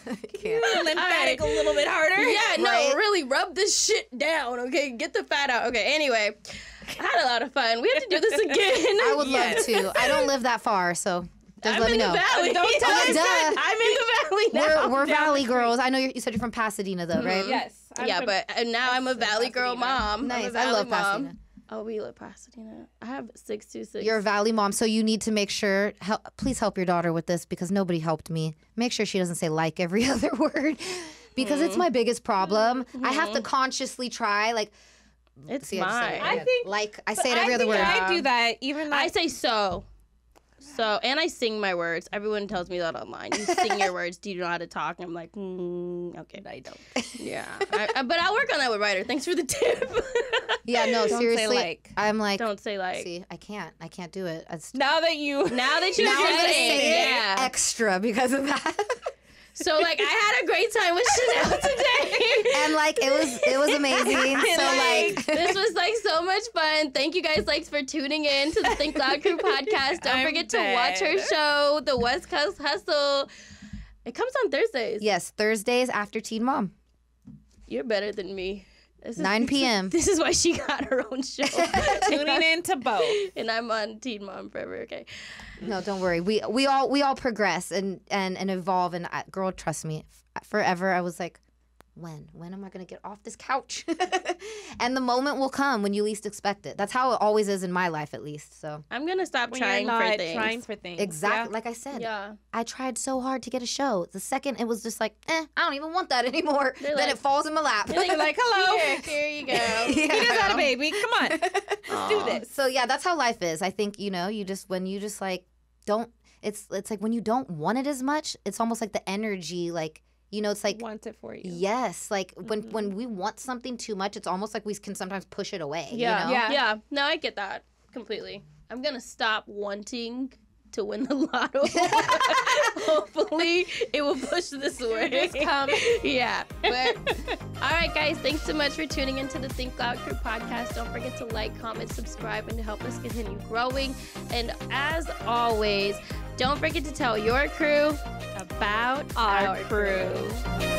I can't. Lymphatic a little bit harder. Yeah, no, Right? really rub this shit down, okay? Get the fat out. Okay, anyway, I had a lot of fun. We have to do this again. I would love to. I don't live that far, so just I'm let in me know. the valley. Don't tell Oh, me. duh. I'm in the valley now. We're down Valley the girls. I know you said you're from Pasadena though, right? Yes. But now I'm a Valley girl mom. I'm a Nice. I Valley love mom. Pasadena. Oh, we love Pasadena. I have 626. You're a Valley mom, so you need to make sure. Please help your daughter with this because nobody helped me. Make sure she doesn't say like every other word because it's my biggest problem. I have to consciously try. Like, It's see, I just said it mine. again. I think- like I say it every other word. I do that even I like say so. So, and I sing my words. Everyone tells me that online. You sing your words. Do you know how to talk? And I'm like, okay, I don't. Yeah. But I'll work on that with Ryder. Thanks for the tip. Yeah, no, Don't say seriously. like. I'm like, Don't say like. see, I can't do it. now that you Now that you Now I'm said gonna it, say it yeah. extra because of that. So like I had a great time with Chanel today. And like it was amazing. So like This was like so much fun. Thank you guys like for tuning in to the Think Loud Crew podcast. Don't I'm forget to watch her dead. show, The West Coast Hustle. It comes on Thursdays. yes, Thursdays after Teen Mom. You're better than me. This is- 9 p.m. This is why she got her own show. tuning into both. And I'm on Teen Mom forever, okay? No, don't worry. We all progress and evolve. And girl, trust me, forever. I was like, when am I gonna get off this couch? And the moment will come when you least expect it. That's how it always is in my life, at least. So I'm going to stop When trying you're for not things. trying for things. exactly, Yeah. like I said, Yeah. I tried so hard to get a show. The second it was just like, I don't even want that anymore. They're Then like- it falls in my lap. You're like, hello. Here you go. He just had a baby. Come on. Let's do this. So yeah, that's how life is. I think when you just like don't. It's like when you don't want it as much. It's almost like the energy, like it's like Want it for you. yes, like when we want something too much, it's almost like we can sometimes push it away. Yeah. You know? Yeah. No, I get that completely. I'm going to stop wanting to win the lotto. Hopefully, it will push this way. Just come. Yeah. But all right, guys. Thanks so much for tuning into the Think Loud Crew podcast. Don't forget to like, comment, subscribe, and to help us continue growing. And as always, don't forget to tell your crew about Our our crew.